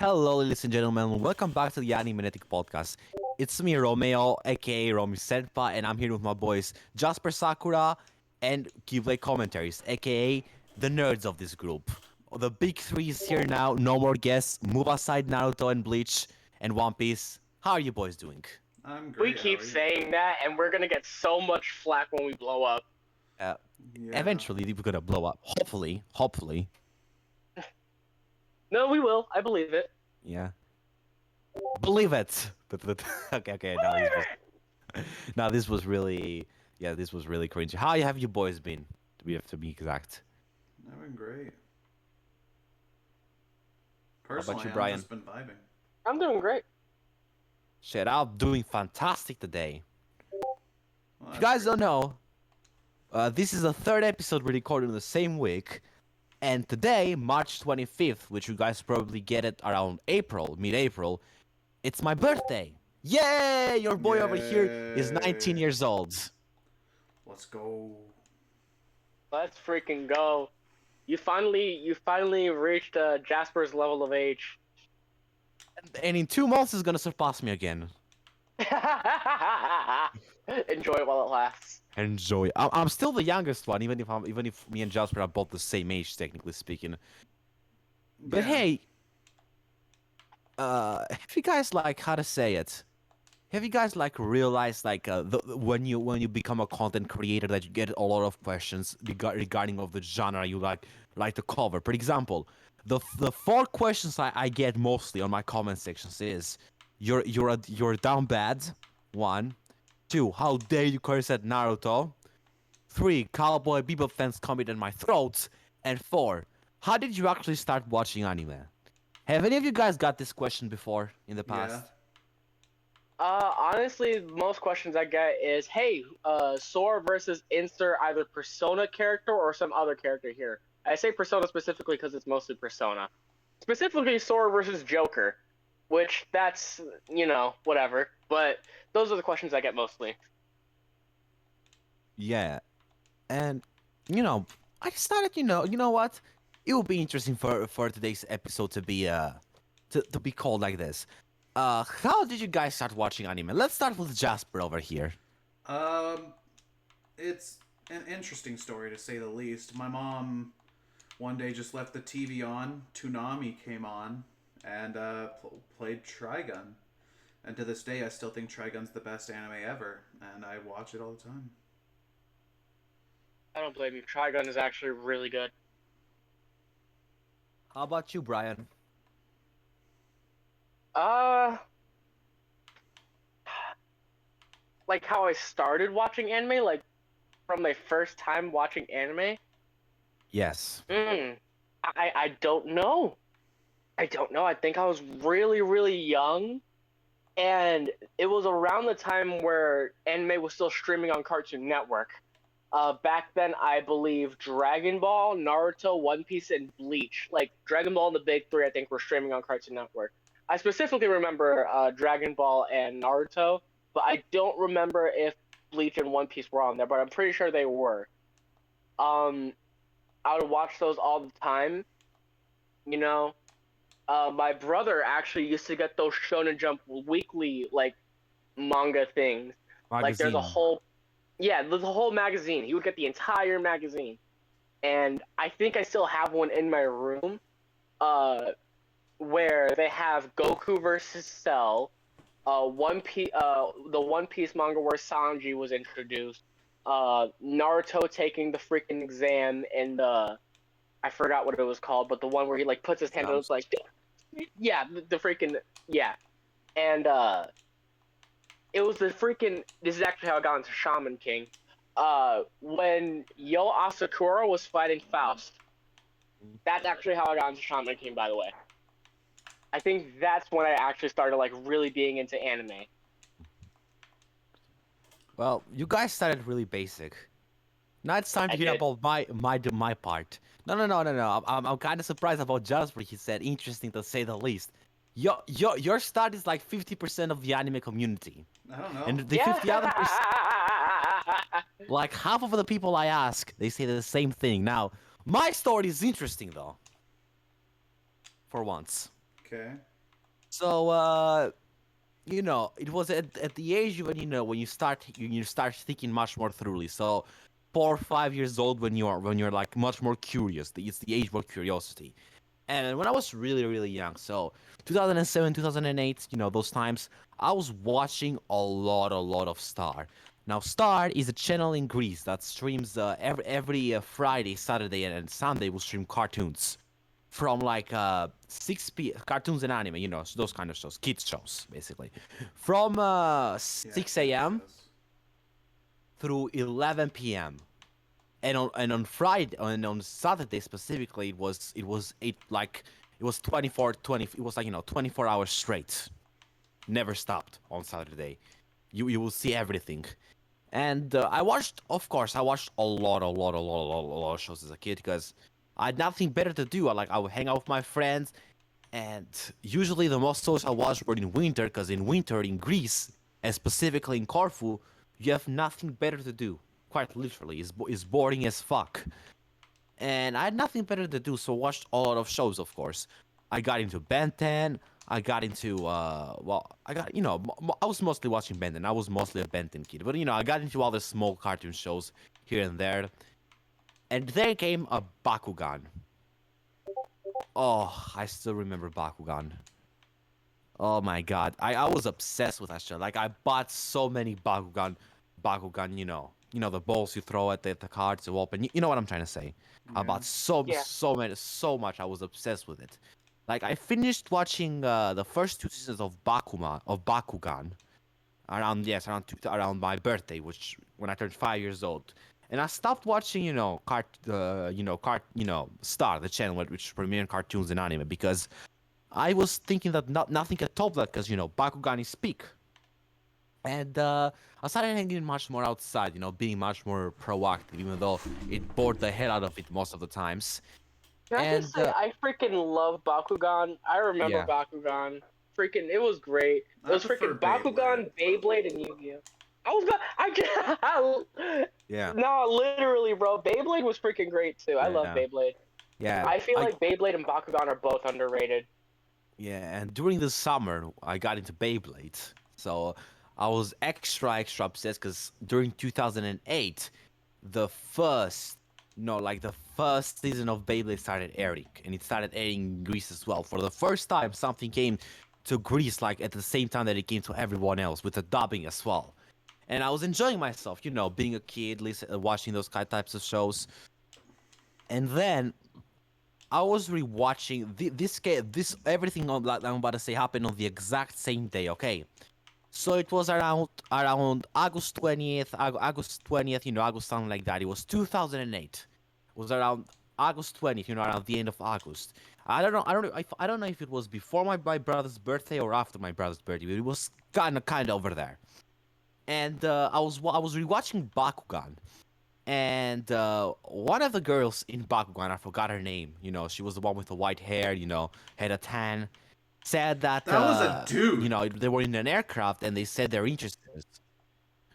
Hello, ladies and gentlemen. Welcome back to the Animenetic podcast. It's me, Romeo, aka Romy Senpa, and I'm here with my boys Jasper Sakura and Keyblade Commentaries, aka the nerds of this group. The big three is here now. No more guests. Move aside Naruto and Bleach and One Piece. How are you boys doing? I'm We great. How keep are you? saying that, and we're gonna get so much flack when we blow up. Uh, Yeah. Eventually, we're gonna blow up. Hopefully. No, we will. I believe it. Yeah. Believe it. Okay. Now this was really, this was really cringy. How have you boys been? To be exact. I've been great. How about Personally, you, I've Brian? just been vibing. I'm doing great. Shit, I'm doing fantastic today. Well, If that's you guys great. don't know, this is the third episode we recorded in the same week, and today, March 25th, which you guys probably get it around mid-April, it's my birthday. Yay! Your boy over here is 19 Yay. years old. Let's go. Let's freaking go. You finally reached Jasper's level of age. And in 2 months, it's gonna surpass me again. Enjoy it while it lasts. Enjoy. I'm still the youngest one, even if me and Jasper are both the same age, technically speaking. But Yeah. hey, have you guys how to say it? Have you guys realized when you become a content creator that you get a lot of questions regarding of the genre you like to cover? For example, the four questions I get mostly on my comment sections is you're down bad. 1, 2, how dare you curse at Naruto? 3, Cowboy Bebop fans come in my throat. And 4, how did you actually start watching anime? Have any of you guys got this question before in the past? Yeah. Honestly, most questions I get is, hey, Sora versus insert either Persona character or some other character here. I say Persona specifically because it's mostly Persona. Specifically, Sora versus Joker, which that's, whatever. But those are the questions I get mostly. Yeah, and I decided, you know what? It would be interesting for today's episode to be to be called like this. How did you guys start watching anime? Let's start with Jasper over here. Um, it's an interesting story to say the least. My mom one day just left the TV on. Toonami came on and played Trigun. And to this day, I still think Trigun's the best anime ever, and I watch it all the time. I don't blame you. Trigun is actually really good. How about you, Brian? Uh, like how I started watching anime, like from my first time watching anime. Yes. I don't know. I don't know. I think I was really, really young, and it was around the time where anime was still streaming on Cartoon Network. Back then, I believe Dragon Ball, Naruto, One Piece, and Bleach. Like Dragon Ball and the big three, I think were streaming on Cartoon Network. I specifically remember Dragon Ball and Naruto, but I don't remember if Bleach and One Piece were on there. But I'm pretty sure they were. Um, I would watch those all the time. You know, my brother actually used to get those Shonen Jump weekly manga things. Like there's a Magazine. whole there's a whole magazine. He would get the entire magazine, and I think I still have one in my room, where they have Goku versus Cell, the One Piece manga where Sanji was introduced, Naruto taking the freaking exam in the I forgot what it was called, but the one where he puts his hand up yeah, the freaking and it was the freaking. This is actually how I got into Shaman King. When Yo Asakura was fighting Faust. That's actually how I got into Shaman King, by the way. I think that's when I actually started really being into anime. Well, you guys started really basic. Now it's time to I hear did. about my part. No. I'm kind of surprised about Jasper. He said interesting to say the least. Your start is like 50% of the anime community, I don't know. and the Yeah. 50 other percent, like half of the people I ask, they say the same thing. Now, my story is interesting though. For once, Okay. So it was at the age when when you start thinking much more thoroughly. So 4 or 5 years old when you're like much more curious. It's the age of curiosity. And when I was really, really young, so 2007, 2008, those times, I was watching a lot of Star. Now, Star is a channel in Greece that streams every Friday, Saturday, and Sunday will stream cartoons from like 6 cartoons and anime, those kind of shows, kids shows, basically, from Yes, 6 yes, a.m. yes. through 11 p.m. And on Friday and on Saturday specifically, it was 20, it was like 24 hours straight, never stopped on Saturday. You will see everything. And I watched a lot of shows as a kid because I had nothing better to do. I would hang out with my friends, and usually the most shows I watched were in winter because in winter in Greece, and specifically in Corfu, you have nothing better to do. Quite literally, it's boring as fuck. And I had nothing better to do, so watched a lot of shows, of course. I got into Ben 10. I got into I got I was mostly watching Ben 10. I was mostly a Ben 10 kid, but I got into other small cartoon shows here and there. And then came a Bakugan. Oh, I still remember Bakugan. Oh my god, I was obsessed with that show. Like I bought so many Bakugan. The balls you throw at the cards to open. You know what I'm trying to say? I Yeah. bought so Yeah. so many so much. I was obsessed with it. Like I finished watching the first 2 seasons of Bakugan around my birthday, which when I turned 5 years old. And I stopped watching, Star, the channel which premiered cartoons and anime, because I was thinking that nothing could top that because, Bakugan is peak. And I started hanging much more outside, being much more proactive, even though it bored the hell out of it most of the times. Can I just And say I freaking love Bakugan? I remember yeah, Bakugan. Freaking, it was great. It I was prefer freaking Beyblade. Bakugan, Beyblade, and Yu-Gi-Oh. I was about, I just, yeah, no, literally, bro. Beyblade was freaking great too. I love yeah, Beyblade. yeah. I feel I like Beyblade and Bakugan are both underrated. Yeah, and during the summer, I got into Beyblade. So I was extra obsessed because during 2008, the first, no, like the first season of Beyblade started airing, and it started airing in Greece as well. For the first time, something came to Greece like at the same time that it came to everyone else with the dubbing as well. And I was enjoying myself, being a kid, watching those kind types of shows. And then I was rewatching this everything that I'm about to say happened on the exact same day. Okay, so it was around August 20th, August something like that. It was 2008. It was around August 20th, around the end of August. I don't know if it was before my brother's birthday or after my brother's birthday, but it was kind of over there. And I was rewatching Bakugan, and one of the girls in Bakugan, I forgot her name. She was the one with the white hair. Had a tan. Said that That was a dude. they were in an aircraft and they said they're interested.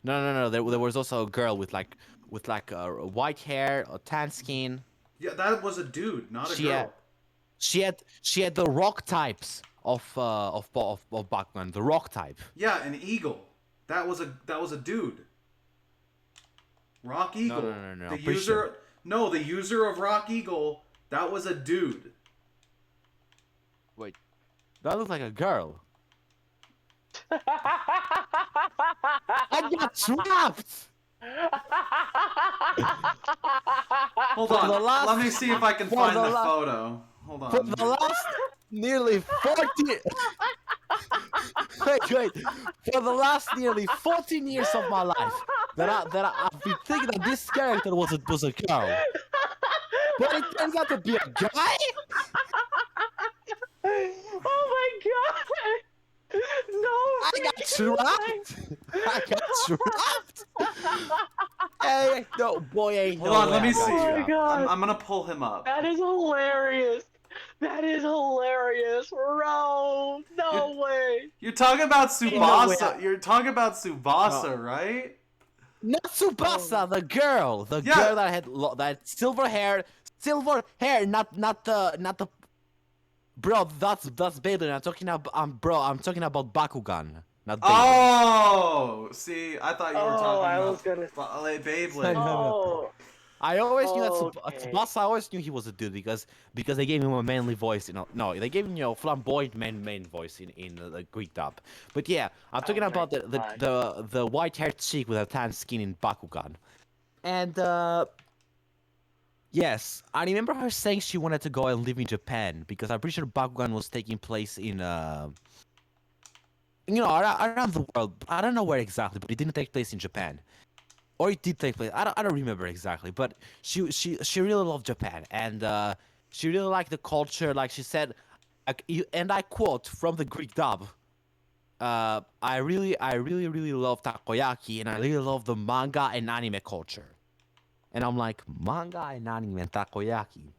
No, no, no. There was also a girl with white hair, a tan skin. Yeah, that was a dude, not a She had girl. she had the rock types of Bakugan. The rock type. Yeah, an eagle. That was a dude. Rock No, no, Eagle. no, no. The I'm pretty sure. user. No, the user of Rock Eagle. That was a dude. Wait, that looks like a girl. I got trapped. Hold For on. the last- Let me see if I can for find the the la- photo. Hold For on. the last nearly 40 wait. For the last nearly 14 years of my life, I've been thinking that this character was a girl. But it turns out to be a guy? Oh my god! No! I got trapped! I got trapped! Hey, no, boy, ain't Hold no on. way Let me I got see. Oh my trapped. god! I'm gonna pull him up. That is hilarious! That is hilarious, bro! No way! You're talking about Ain't no way Tsubasa. You're talking about Tsubasa, No. right? Not Tsubasa, the girl. The Yeah. girl that had silver hair, not the Bro, that's Beyblade. I'm talking about Bakugan, not Beyblade. Oh, see, I thought you were Oh, talking I was about gonna. Beyblade. No. Oh, I always knew that okay. Tsubasa. I always knew he was a dude because they gave him a manly voice. No, they gave him flamboyant main voice in the Greek dub. But yeah, I'm Oh talking my about god. the white haired chick with a tan skin in Bakugan. And yes, I remember her saying she wanted to go and live in Japan because I'm pretty sure Bakugan was taking place in around the world. I don't know where exactly, but it didn't take place in Japan. Or it did take place. I don't remember exactly, but she really loved Japan and she really liked the culture. Like she said, and I quote from the Greek dub. I really love takoyaki and I really love the manga and anime culture. And I'm like, manga and anime and takoyaki.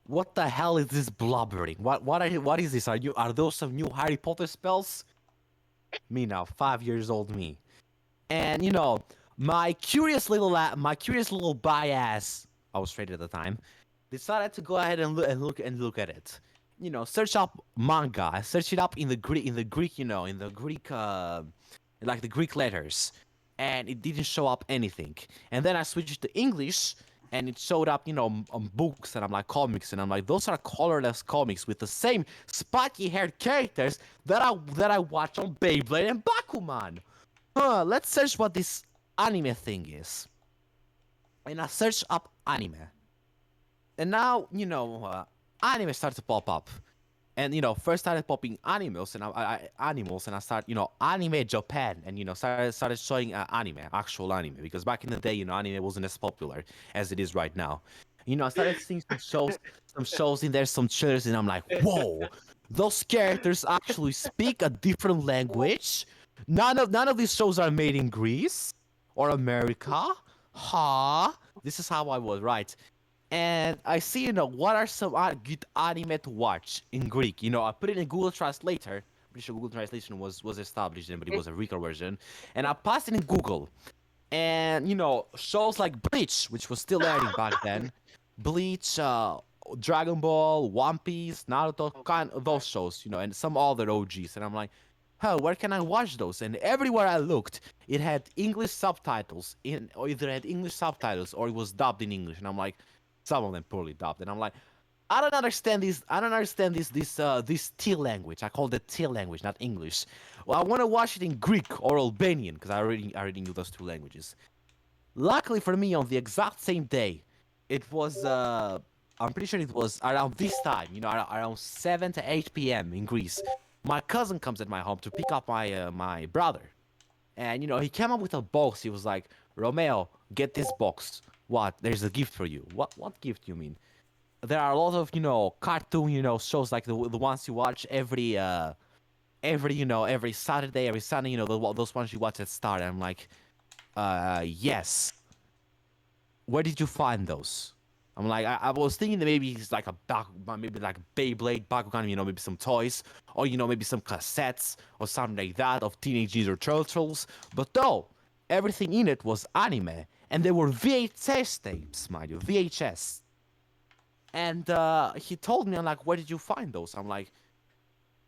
What the hell is this blubbering? What is this? Are those some new Harry Potter spells? Me now, 5 years old me. And my curious little bias, I was straight at the time, decided to go ahead and look at it. Search up manga. I searched it up in the Greek, like the Greek letters, and it didn't show up anything. And then I switched to English, and it showed up, on books, and I'm like comics, and I'm like those are colorless comics with the same spiky-haired characters that I watch on Beyblade and Bakuman. Let's search what this anime thing is. And I search up anime. And now, anime starts to pop up. And, first started popping animals, and I start, anime Japan, and, started showing anime, actual anime. Because back in the day, anime wasn't as popular as it is right now. I started seeing some shows in there, some trailers, and I'm like, whoa, those characters actually speak a different language. None of these shows are made in Greece or America. Huh? This is how I was, right? And I see, what are some good anime to watch in Greek. I put it in Google Translator. Pretty sure Google Translation was established then, but it was a weaker version. And I passed it in Google. And, shows like Bleach, which was still airing back then. Bleach, Dragon Ball, One Piece, Naruto, Oh my kind of those god. shows, and some other OGs. And I'm like, hell, where can I watch those? And everywhere I looked, it had English subtitles or either had English subtitles or it was dubbed in English. And I'm like, some of them poorly dubbed. And I'm like, I don't understand this. I don't understand this T language. I call it T language, not English. Well, I want to watch it in Greek or Albanian because I already knew those two languages. Luckily for me, on the exact same day, it was I'm pretty sure it was around this time, around 7 to 8 p.m. in Greece. My cousin comes at my home to pick up my brother. And he came up with a box. He was like, "Romeo, get this box. What? There's a gift for you." What gift you mean? There are a lot of, cartoon, shows like the ones you watch every Saturday, every Sunday, those ones you watch at Star. And I'm like, yes. Where did you find those? I'm like, I was thinking that maybe it's like maybe like Beyblade, Bakugan, maybe some toys, or maybe some cassettes or something like that of Teenage Ninja Turtles. But no, everything in it was anime, and they were VHS tapes, mind you, VHS. And he told me, I'm like, where did you find those? I'm like,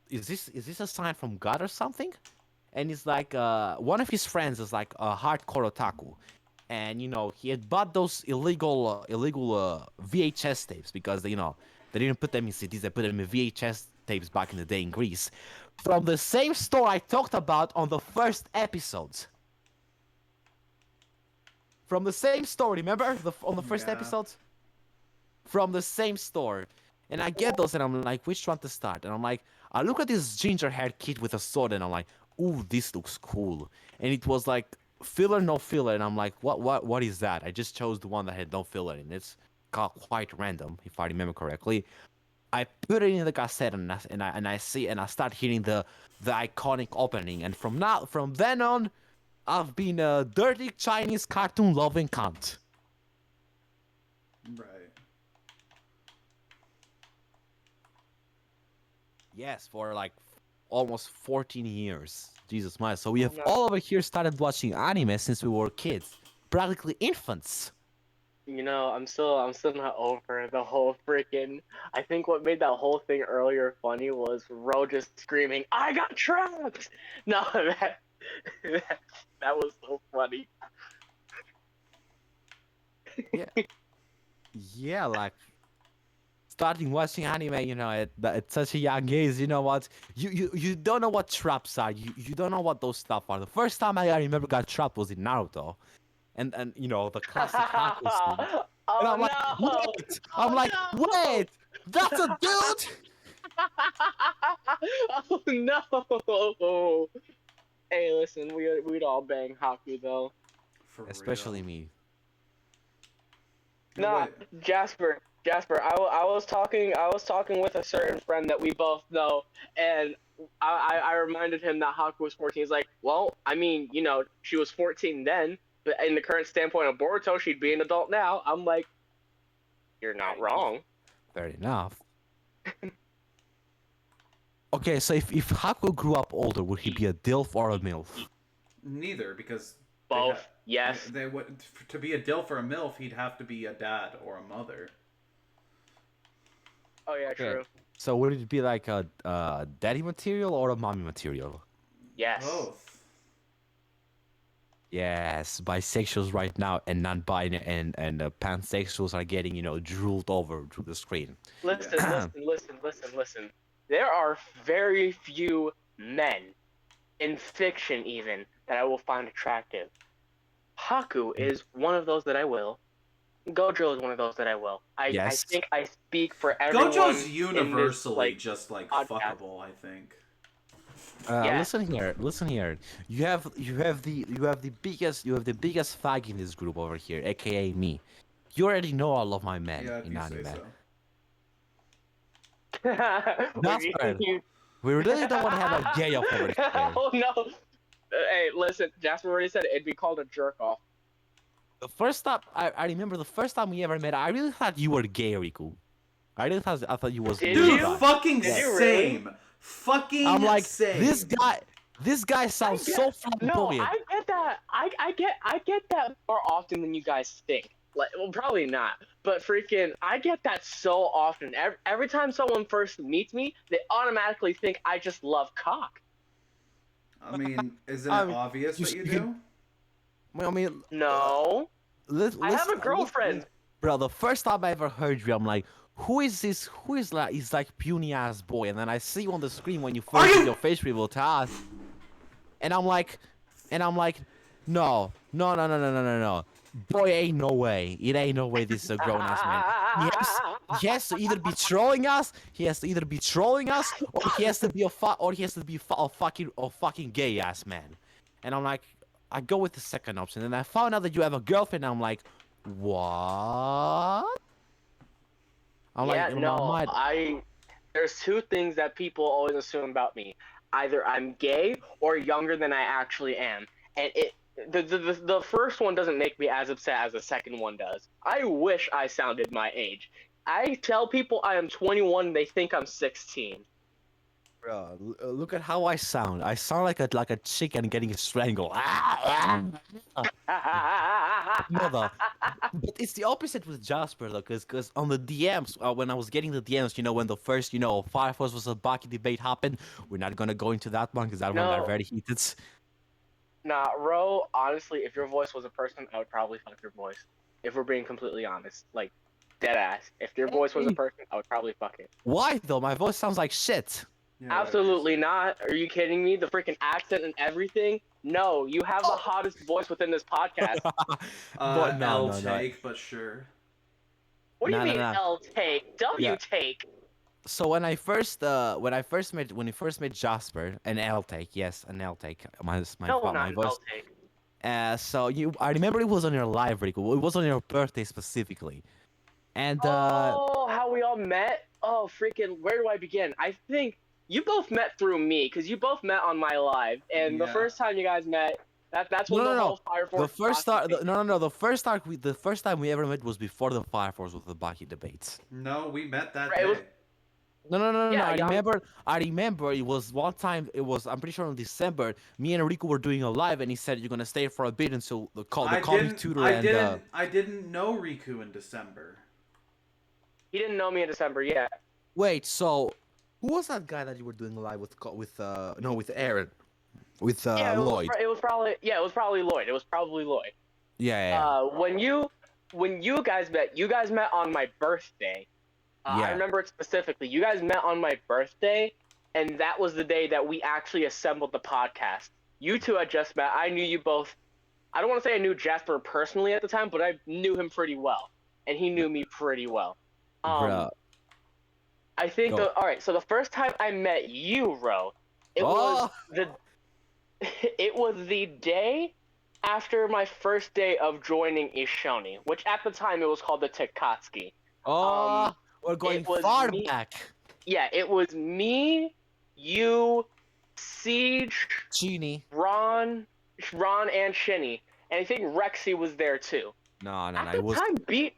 is this a sign from God or something? And he's like, one of his friends is like a hardcore otaku, and he had bought those illegal VHS tapes because they didn't put them in CDs, they put them in VHS tapes back in the day in Greece, from the same store I talked about on the first episode. From the same store, remember on the first Yeah. episode? From the same store. And I get those and I'm like, which one to start? And I'm like, I look at this ginger haired kid with a sword and I'm like, ooh, this looks cool. And it was like filler, no filler. And I'm like, what is that? I just chose the one that had no filler and it's quite random, if I remember correctly. I put it in the cassette and I see and I start hearing the iconic opening. And from then on, I've been a dirty Chinese cartoon loving cunt. Right. Yes, for like almost 14 years. Jesus my. So we Oh have no. all over here started watching anime since we were kids, practically infants. I'm still not over the whole freaking. I think what made that whole thing earlier funny was Ro just screaming, "I got trapped!" No, that was so funny. Yeah, yeah, like starting watching anime, at such a young age, you know what? You don't know what traps are. You don't know what those stuff are. The first time I remember got trapped was in Naruto, and the classic Haku scene. And Oh I'm like, no! wait! I'm Oh like, no! wait! That's a dude! Oh no! Hey, listen, we'd all bang Haku though. For Especially real. me. No, Nah, wait. Jasper. I was talking with a certain friend that we both know, and I reminded him that Haku was 14. He's like, well, I mean, she was 14 then, but in the current standpoint of Boruto, she'd be an adult now. I'm like, you're not wrong. Fair enough. Okay, so if Haku grew up older, would he be a DILF or a MILF? Neither, because they have. Both, yes. They would to be a DILF or a MILF, he'd have to be a dad or a mother. Oh yeah, Okay. true. So would it be like a daddy material or a mommy material? Yes. Both. Yes, bisexuals right now and non-binary and pansexuals are getting drooled over to the screen. Listen, listen. There are very few men in fiction even that I will find attractive. Haku is one of those that I will. Gojo is one of those that I will. I Yes. think I speak for everyone Gojo's in this universally just like podcast. fuckable, I think. Yes. Listen here. You have the biggest fag in this group over here, aka me. You already know I love my men Yeah, if in you say anime. so. That's fair. We really don't want to have a gay off over here. Oh no! Hey, listen, Jasper already said it'd be called a jerk off. The first time I remember the first time we ever met, I really thought you were gay, Riku. I thought you was Did you were Dude, you? bi. fucking Did you really? same. Fucking I'm like, same. this guy I sounds get so no, flamboyant. I get that. I get that more often than you guys think. Like, well, probably not, but freaking, I get that so often. Every time someone first meets me, they automatically think I just love cock. I mean, isn't I it mean, obvious that you you can. do? I mean, No, I have listen, a girlfriend. bro. The first time I ever heard you, I'm like, who is this? Who is like? He's like puny ass boy. And then I see you on the screen when you Are first did you? your face reveal to us, and I'm like, no, no, no, no, no, no, no, no. Boy, ain't no way. It ain't no way this is a grown ass man. He has to either be trolling us. He has to either be trolling us, or he has to be a fucking gay ass man. And I'm like, I go with the second option. And I found out that you have a girlfriend. And I'm like, what? I'm like, Yeah, in my no, mind, there's two things that people always assume about me. Either I'm gay or younger than I actually am. And the first one doesn't make me as upset as the second one does. I wish I sounded my age. I tell people I am 21, they think I'm 16. bro, look at how I sound. I sound like a chicken getting strangled. Mother. But it's the opposite with Jasper though, because on the DMs, when I was getting the DMs, when the first, Fire Force was a Baki debate happened, we're not gonna go into that one because that one got No, very heated. nah, Ro, honestly, if your voice was a person, I would probably fuck your voice. If we're being completely honest. Like, dead ass. If your voice was a Hey, person, I would probably fuck it. why though? My voice sounds like shit. Yeah, whatever you Absolutely say. not. Are you kidding me? The freaking accent and everything? No, you have the Oh. hottest voice within this podcast. But no, L no, no, take, but sure. What do you no, no, mean no. L take? W Yeah. take? So when I first met Jasper, an L take, yes, an L take. My No, fault, not my an voice. L take. I remember it was on your live, Rico. It was on your birthday specifically, and Oh, how we all met? Oh, freaking, where do I begin? I think you both met through me, because you both met on my live. And the Yeah. first time you guys met, that's no, when no, the no. whole Fire The Force first Baki start, thing. no, no, no. The first time we ever met was before the Fire Force with the Baki debates. No, we met that It was day. No. Yeah, young. I remember. It was one time. It was. I'm pretty sure in December. Me and Rico were doing a live, and he said you're gonna stay for a bit until the comic tutor and. I didn't know Riku in December. He didn't know me in December yet. Wait. So, who was that guy that you were doing live with? No, with Aaron, with Yeah, Lloyd. it was probably it was probably Lloyd. It was probably Lloyd. Yeah. When you guys met on my birthday. I Yeah. remember it specifically. You guys met on my birthday, and that was the day that we actually assembled the podcast. You two had just met. I knew you both. I don't want to say I knew Jasper personally at the time, but I knew him pretty well, and he knew me pretty well. Um, Bruh. I think Go. all right. So the first time I met you, Ro, it was Oh. the it was the day after my first day of joining Ishoni, which at the time it was called the Takatsuki. Oh. We're going It was far me. back. Yeah, it was me, you, Siege, Genie. Ron, and Shinny, and I think Rexy was there too. No. At It the was. time, It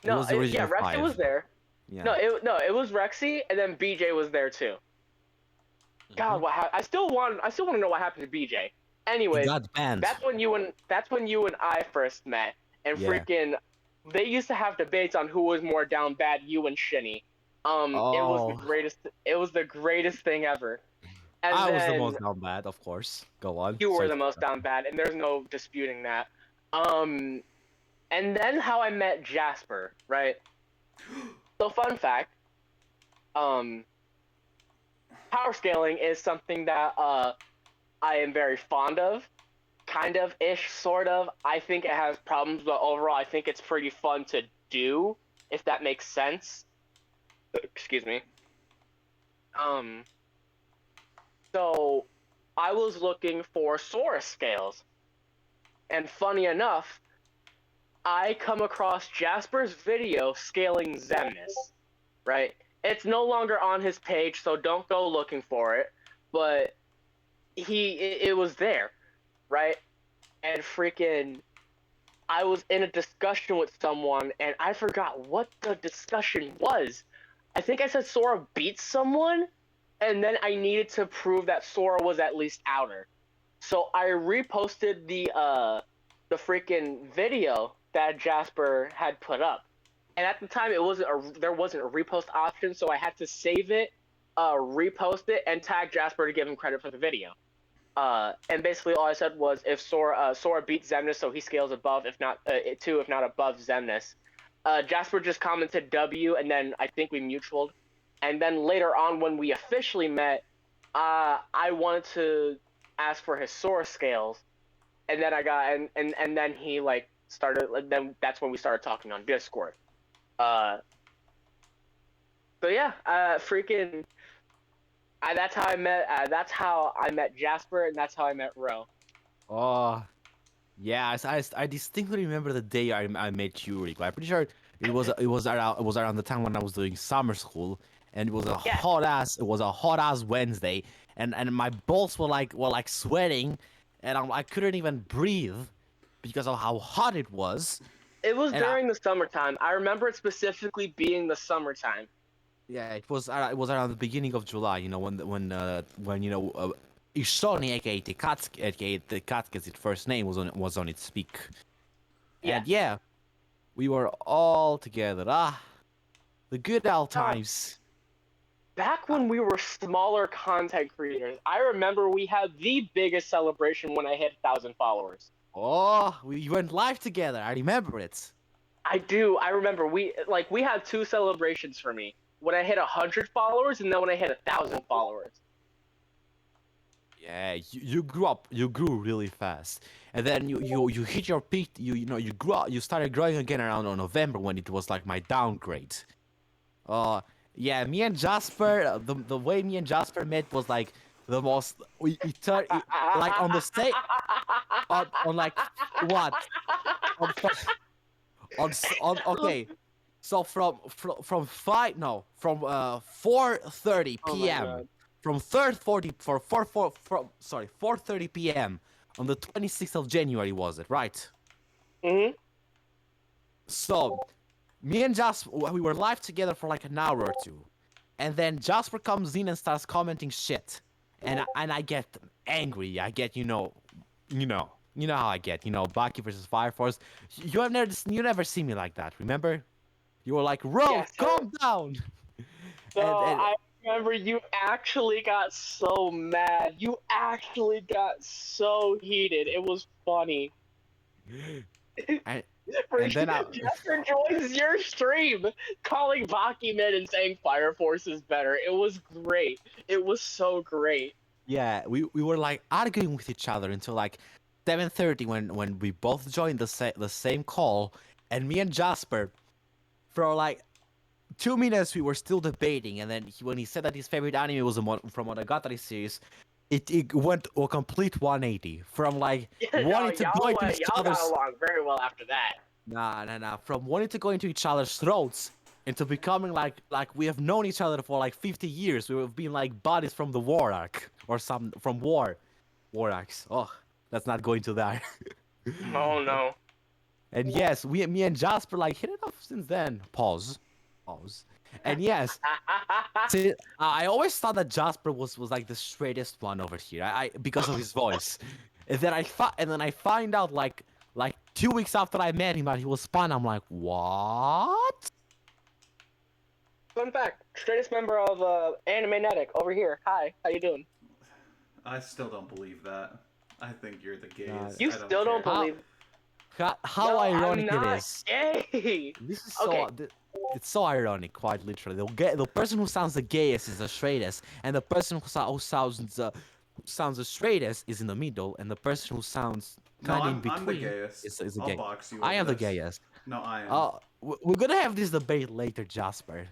was the yeah, original Rexy 5. was there. Yeah. No, it was Rexy, and then BJ was there too. God, I still want to know what happened to BJ. He Anyways, got banned. that's when you and I first met, and Yeah. freaking, they used to have debates on who was more down bad, you and Shinny. It was the Oh. greatest. It was the greatest thing ever. And I was the then most down bad, of course. Go on. you were Sorry the to most interrupt. down bad, and there's no disputing that. And then how I met Jasper, right? So fun fact, um, power scaling is something that I am very fond of, kind of ish, sort of. I think it has problems, but overall, I think it's pretty fun to do, if that makes sense. Excuse me. Um, so I was looking for Sora scales, and funny enough, I come across Jasper's video scaling Xemnas, right? It's no longer on his page, so don't go looking for it, but it was there, right? And freaking, I was in a discussion with someone, and I forgot what the discussion was. I think I said Sora beats someone, and then I needed to prove that Sora was at least outer. So I reposted the freaking video that Jasper had put up. And at the time there wasn't a repost option, so I had to save it, repost it, and tag Jasper to give him credit for the video. And basically all I said was if Sora beats Xemnas, so he scales above, if not above Xemnas. Jasper just commented W, and then I think we mutualed. And then later on, when we officially met, I wanted to ask for his Sora scales, and then I got and then he like started. Then that's when we started talking on Discord. So yeah, freaking. That's how I met. That's how I met Jasper, and that's how I met Ro. Oh. Yeah, I distinctly remember the day I met you, Rico. I'm pretty sure it was around the time when I was doing summer school, and it was a Yeah. hot ass Wednesday, and my balls were like sweating, and I couldn't even breathe because of how hot it was. It was And during the summertime. I remember it specifically being the summertime. yeah, it was around the beginning of July. You know when Ishoni, aka the Katsuki, its first name was on its peak. Yeah. And yeah, we were all together. The good old God, times. back when we were smaller content creators, I remember we had the biggest celebration when I hit 1,000 followers. Oh, we went live together. I remember it. I do. I remember we had two celebrations for me. When I hit 100 followers, and then when I hit 1,000 followers. Yeah, you grew up. You grew really fast, and then you hit your peak. You grew up. You started growing again around November when it was like my downgrade. Uh, yeah, me and Jasper. The way me and Jasper met was like the most. We turned like on the state on like what on on okay. So from 4:30 Oh my p.m. god. from 3:40 for 4:30 p.m. on the 26th of January, was it right? Mhm. So me and Jasper, we were live together for like an hour or two, and then Jasper comes in and starts commenting shit, and I get angry. I get you know how I get. Baki versus Fire Force. You never see me like that. Remember? You were like, Ro, Yes, sir. calm down. So and I remember you actually got so mad. You actually got so heated. It was funny. and, For and then Jasper joins your stream, calling Bakuman and saying Fire Force is better. It was great. It was so great. yeah, we were like arguing with each other until like 7:30 when we both joined the same call, and me and Jasper for like 2 minutes we were still debating, and then when he said that his favorite anime was from Monogatari series, it went a complete 180 from like No, wanting to go into each y'all got other's along very well after that. nah from wanting to go into each other's throats into becoming like we have known each other for like 50 years. We have been like buddies from the war arc or some from war arcs. Oh, let's not go into that. Oh no. And yes, me and Jasper like hit it off since then. Pause. And yes, see, I always thought that Jasper was like the straightest one over here. I because of his voice. And then I find out like 2 weeks after I met him that he was fun. I'm like, what? Fun fact: straightest member of Animenetic over here. Hi, how you doing? I still don't believe that. I think you're the gayest. You I don't still don't care. believe? How No, ironic I'm it not is. gay. This is Okay. it's so ironic, quite literally. The person who sounds the gayest is the straightest, and the person who sounds the straightest is in the middle, and the person who sounds No, kind of in I'm the between gayest. is the I'll gay. box you I over am the this. gayest. No, I am. We're gonna have this debate later, Jasper.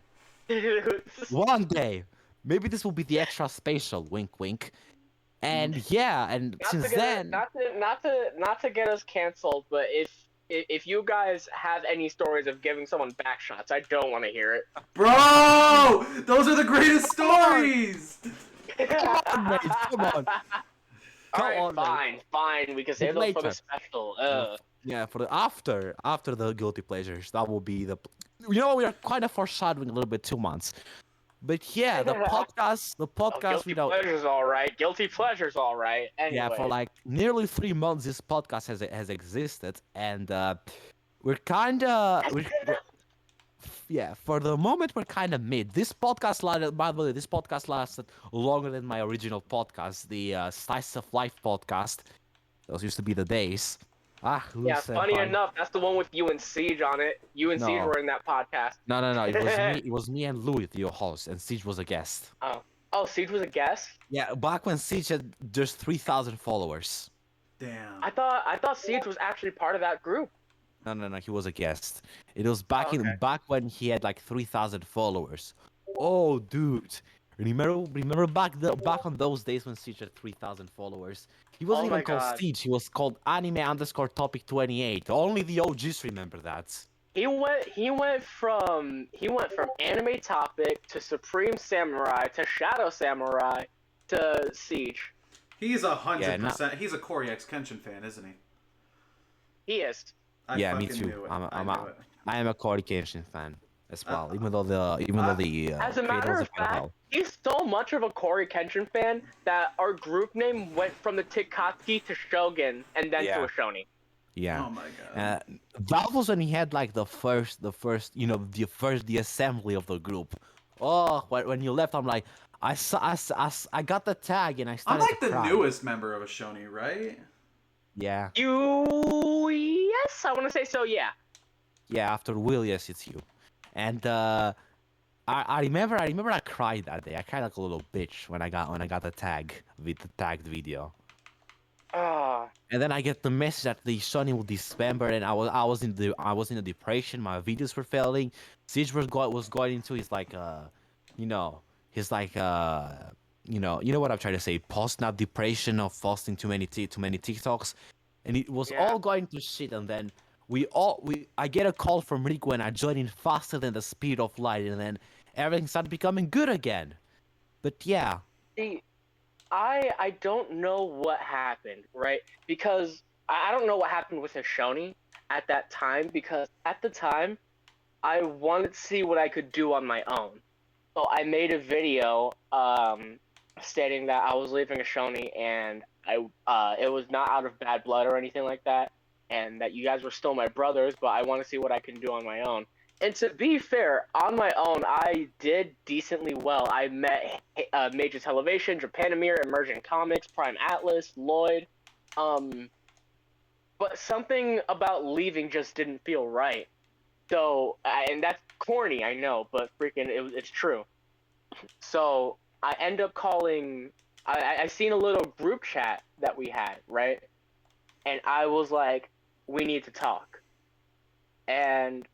One day, maybe this will be the extra spatial. Wink, wink. And yeah, and not to since get us, then, not to get us canceled, but if you guys have any stories of giving someone back shots, I don't want to hear it. Bro! Those are the greatest Come on! stories! come on, mate, come on, All right, come on, mate. fine. We can But save those for the later. special. Yeah, for the after the guilty pleasures, that will be the. We are kind of foreshadowing a little bit 2 months, but yeah, the Oh, podcast, guilty pleasure's all right. Guilty pleasure's all right. yeah, for Anyway, like nearly 3 months, this podcast has existed, and we're kind of yeah, for the moment we're kind of mid. This podcast lasted, by the way, this podcast lasted longer than my original podcast, the Slice of Life podcast. Those used to be the days. Ah, yeah. Luis Funny Senpai. enough, that's the one with you and Siege on it. You and Siege No. were in that podcast. No. It was me. It was me and Louis, your host, and Siege was a guest. Oh, Siege was a guest. Yeah, back when Siege had just 3,000 followers. Damn. I thought Siege was actually part of that group. No. He was a guest. It was back Okay. back when he had like 3,000 followers. Oh, dude. Remember back on those days when Siege had 3,000 followers. He wasn't Oh my even called God. Siege. He was called Anime_Topic 28. Only the OGs remember that. He went from anime topic to Supreme Samurai to Shadow Samurai to Siege. He's 100%. Yeah, He's a Corey X Kenshin fan, isn't he? He is. I Yeah, me fucking too. knew it. I am a Corey Kenshin fan as well. Even though the As a matter creators of are kind fact, he's so much of a Corey Kenshin fan that our group name went from the Tikatsuki to Shogun and then to a Shoni. yeah. Oh my god. That was when he had like the first, the assembly of the group. Oh, when you left, I'm like, I got the tag and I I'm started like to the cry. newest member of a Shoni, right? Yeah, Yes, I want to say so. Yeah. yeah. After Will, yes, it's you. And I remember I cried that day. I cried like a little bitch when I got the tag with the tagged video. Ah. And then I get the message that the Sony will disband, and I was in a depression. My videos were failing. Siege was going into his like his like you know what I'm trying to say, post nut depression of posting too many TikToks, and it was all going to shit. And then I get a call from Rico and I join in faster than the speed of light, and then everything started becoming good again. But yeah. See, I don't know what happened, right? Because I don't know what happened with Hishoni at that time, because at the time I wanted to see what I could do on my own. So I made a video stating that I was leaving a Shoney and it was not out of bad blood or anything like that, and that you guys were still my brothers, but I want to see what I can do on my own. And to be fair, on my own, I did decently well. I met Major Television, Japanimir, Emergent Comics, Prime Atlas, Lloyd, um, but something about leaving just didn't feel right. So, and that's corny, I know, but freaking, it's true. So I end up calling. I seen a little group chat that we had, right? And I was like, we need to talk. And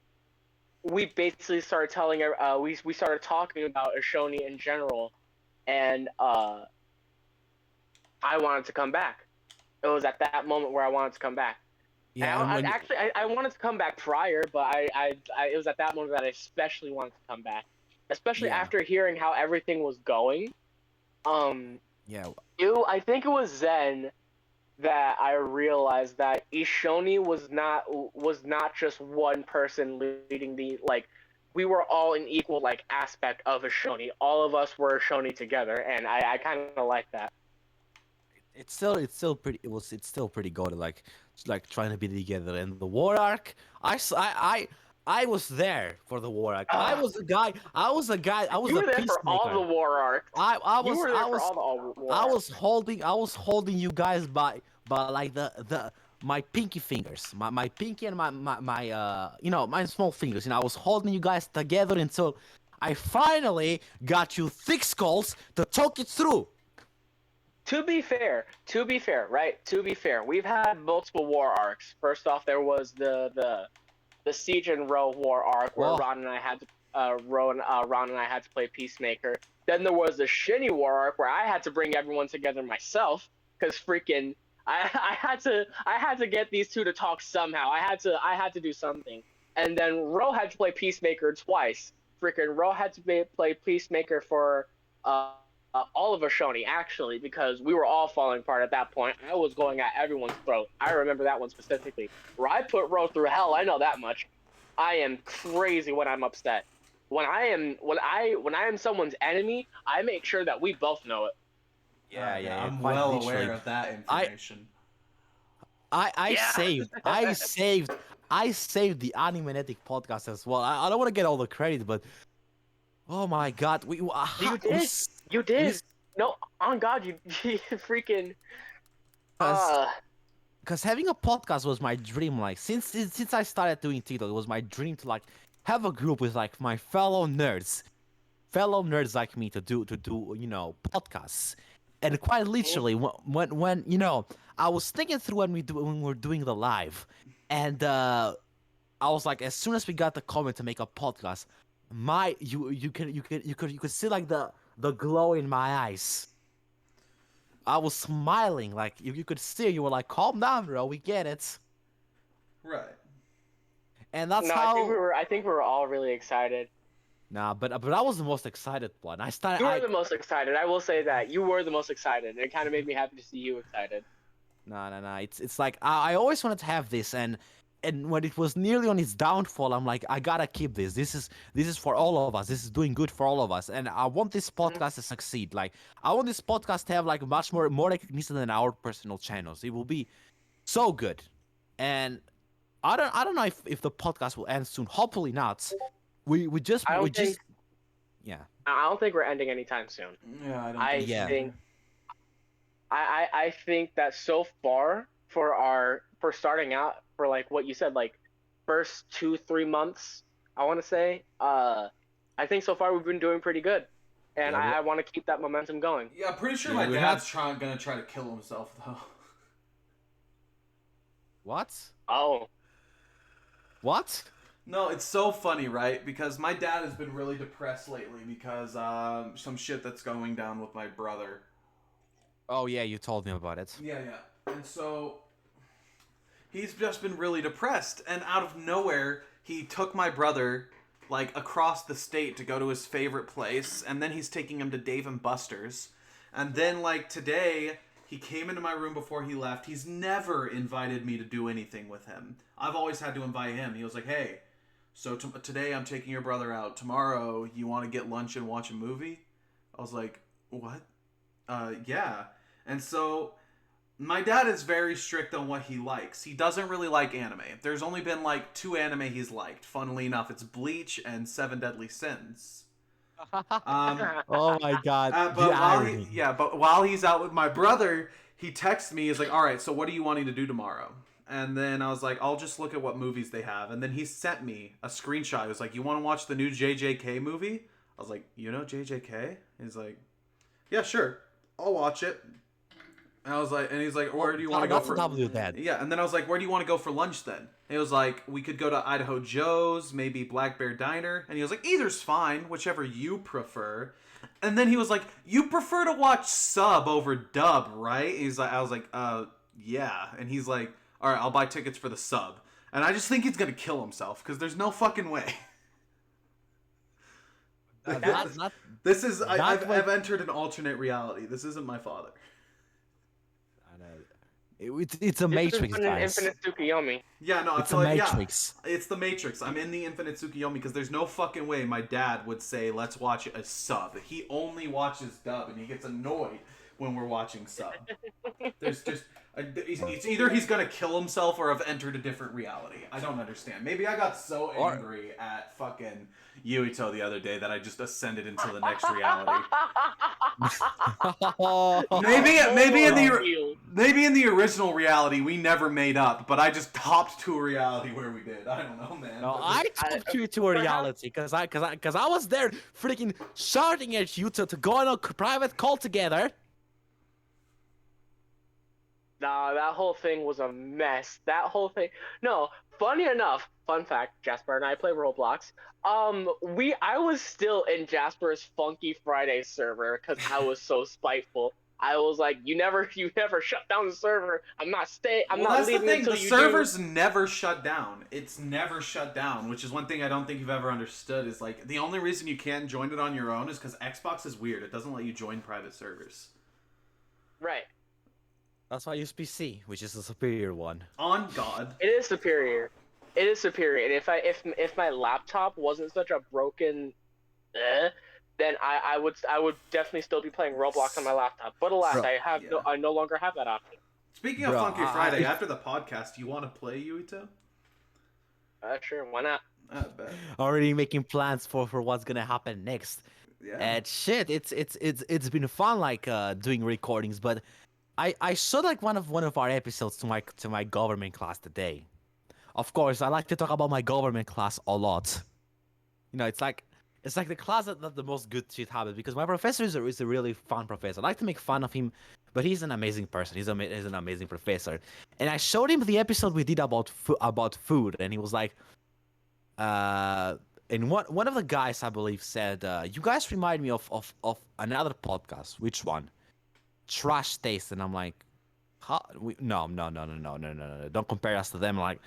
we basically started telling. We started talking about Ashoni in general, and I wanted to come back. It was at that moment where I wanted to come back. And Yeah, and when I wanted to come back prior, but it was at that moment that I especially wanted to come back, especially yeah, after hearing how everything was going. Um, yeah, I think it was then that I realized that Ishoni was not just one person leading the like. We were all an equal like aspect of Ishoni. All of us were Ishoni together, and I kind of like that. it's still pretty good. Like trying to be together. And the war arc, I was there for the war arc. I Ah, was the guy. I was the guy. I was you the were there for all peacemaker. the war arcs. I I You was were I there for was all the all war I arcs. was holding you guys by like the my pinky fingers, my pinky and my my small fingers. I was holding you guys together until I finally got you thick skulls to talk it through. To be fair, right? To be fair, we've had multiple war arcs. First off, there was the Siege and Row war arc where Well, Ron and I had to Ron and I had to play Peacemaker. Then there was the Shinny war arc where I had to bring everyone together myself because freaking I had to get these two to talk somehow. I had to do something. And then Ro had to play Peacemaker twice. Freaking Ro had to play Peacemaker for all of Ashoni actually because we were all falling apart at that point. I was going at everyone's throat. I remember that one specifically. Where I put Ro through hell, I know that much. I am crazy when I'm upset. When I am someone's enemy, I make sure that we both know it. yeah, Yeah, yeah, yeah, I'm quite well aware literally. of that I information. I Yeah. saved I saved the Animenetic podcast as well. I don't want to get all the credit, but oh my god, You did. You we did. No, on God, you freaking because uh because having a podcast was my dream. Like since I started doing TikTok, it was my dream to like have a group with like my fellow nerds like me to do podcasts. And quite literally, when I was thinking through when we were doing the live, and I was like, as soon as we got the comment to make a podcast, my you could see like the glow in my eyes. I was smiling, like you could see. You were like, calm down, bro. We get it. Right. And that's no, how. I think we were all really excited. Nah, but I was the most excited one. I started. You were the most excited. I will say that. You were the most excited. It kind of made me happy to see you excited. No. It's like I always wanted to have this, and when it was nearly on its downfall, I'm like, I gotta keep this. This is for all of us. This is doing good for all of us, and I want this Mhm. podcast to succeed. Like I want this podcast to have like much more recognition than our personal channels. It will be so good, and I don't know if the podcast will end soon. Hopefully not. We just I we don't just think yeah I don't think we're ending anytime soon. Yeah, I don't I think so yeah think either. I think that so far for starting out for like what you said like first 2 3 months I want to say I think so far we've been doing pretty good and yeah I want to keep that momentum going. Yeah, I'm pretty sure yeah my we have dad's gonna try to kill himself though. what Oh, what. No, it's so funny, right? Because my dad has been really depressed lately because some shit that's going down with my brother. Oh yeah, you told me about it. Yeah. And so he's just been really depressed, and out of nowhere, he took my brother like across the state to go to his favorite place, and then he's taking him to Dave and Buster's, and then like today. He came into my room before he left. He's never invited me to do anything with him. I've always had to invite him. He was like, "Hey, So today I'm taking your brother out. Tomorrow you want to get lunch and watch a movie? I was like, what? Yeah. And so my dad is very strict on what he likes. He doesn't really like anime. There's only been like 2 anime he's liked. Funnily enough, it's Bleach and Seven Deadly Sins. Um, Oh my god, the irony. but while he's out with my brother, he texts me. He's like, "All right, so what are you wanting to do tomorrow?" And then I was like, "I'll just look at what movies they have." And then he sent me a screenshot. He was like, "You want to watch the new JJK movie?" I was like, "You know JJK?" He's like, "Yeah, sure, I'll watch it." And I was like, and he's like, "Where do you want to go That's for?" W then. Yeah, and then I was like, "Where do you want to go for lunch then?" And he was like, "We could go to Idaho Joe's, maybe Black Bear Diner." And he was like, "Either's fine, whichever you prefer." And then he was like, "You prefer to watch sub over dub, right?" He's like, I was like, yeah." And he's like, "All right, I'll buy tickets for the sub." And I just think he's gonna kill himself because there's no fucking way. Not This is That's I've entered an alternate reality. This isn't my father. I know. It's a This is Matrix, an guys. Infinite Tsukiyomi. Yeah, no, I It's feel a like Matrix. yeah, it's the Matrix. I'm in the Infinite Tsukiyomi because there's no fucking way my dad would say let's watch a sub. He only watches dub and he gets annoyed when we're watching sub. There's just it's either he's gonna kill himself or I've entered a different reality. I don't understand. Maybe I got so angry at fucking Yuito the other day that I just ascended into the next reality. Maybe in the original reality we never made up, but I just hopped to a reality where we did. I don't know, man. No, But I took you to a reality because I was there freaking shouting at you to go on a private call together. Nah, that whole thing was a mess. That whole thing. No, funny enough, fun fact, Jasper and I play Roblox. I was still in Jasper's Funky Friday server because I was so spiteful. I was like, you never shut down the server. I'm not that's the leaving thing. until The you server's do. never shut down. It's never shut down, which is one thing I don't think you've ever understood. Is like the only reason you can't join it on your own is because Xbox is weird. It doesn't let you join private servers. Right. That's why I use PC, which is the superior one. On God. It is superior. It is superior. And if my laptop wasn't such a broken, then I would definitely still be playing Roblox on my laptop. But alas, Bro, I no longer have that option. Speaking of Bro, Funky Friday, after the podcast, you want to play Yuito? Sure, why not? I bet. Already making plans for what's gonna happen next. Yeah. And shit, it's been fun like doing recordings, but I showed like one of our episodes to my government class today. Of course, I like to talk about my government class a lot. You know, it's like the class that the most good shit happens because my professor is a really fun professor. I like to make fun of him, but he's an amazing person. He's an amazing professor. And I showed him the episode we did about food, and he was like, and one of the guys I believe said, "You guys remind me of another podcast. Which one? Trash Taste." And I'm like, "How? No. Don't compare us to them." Like,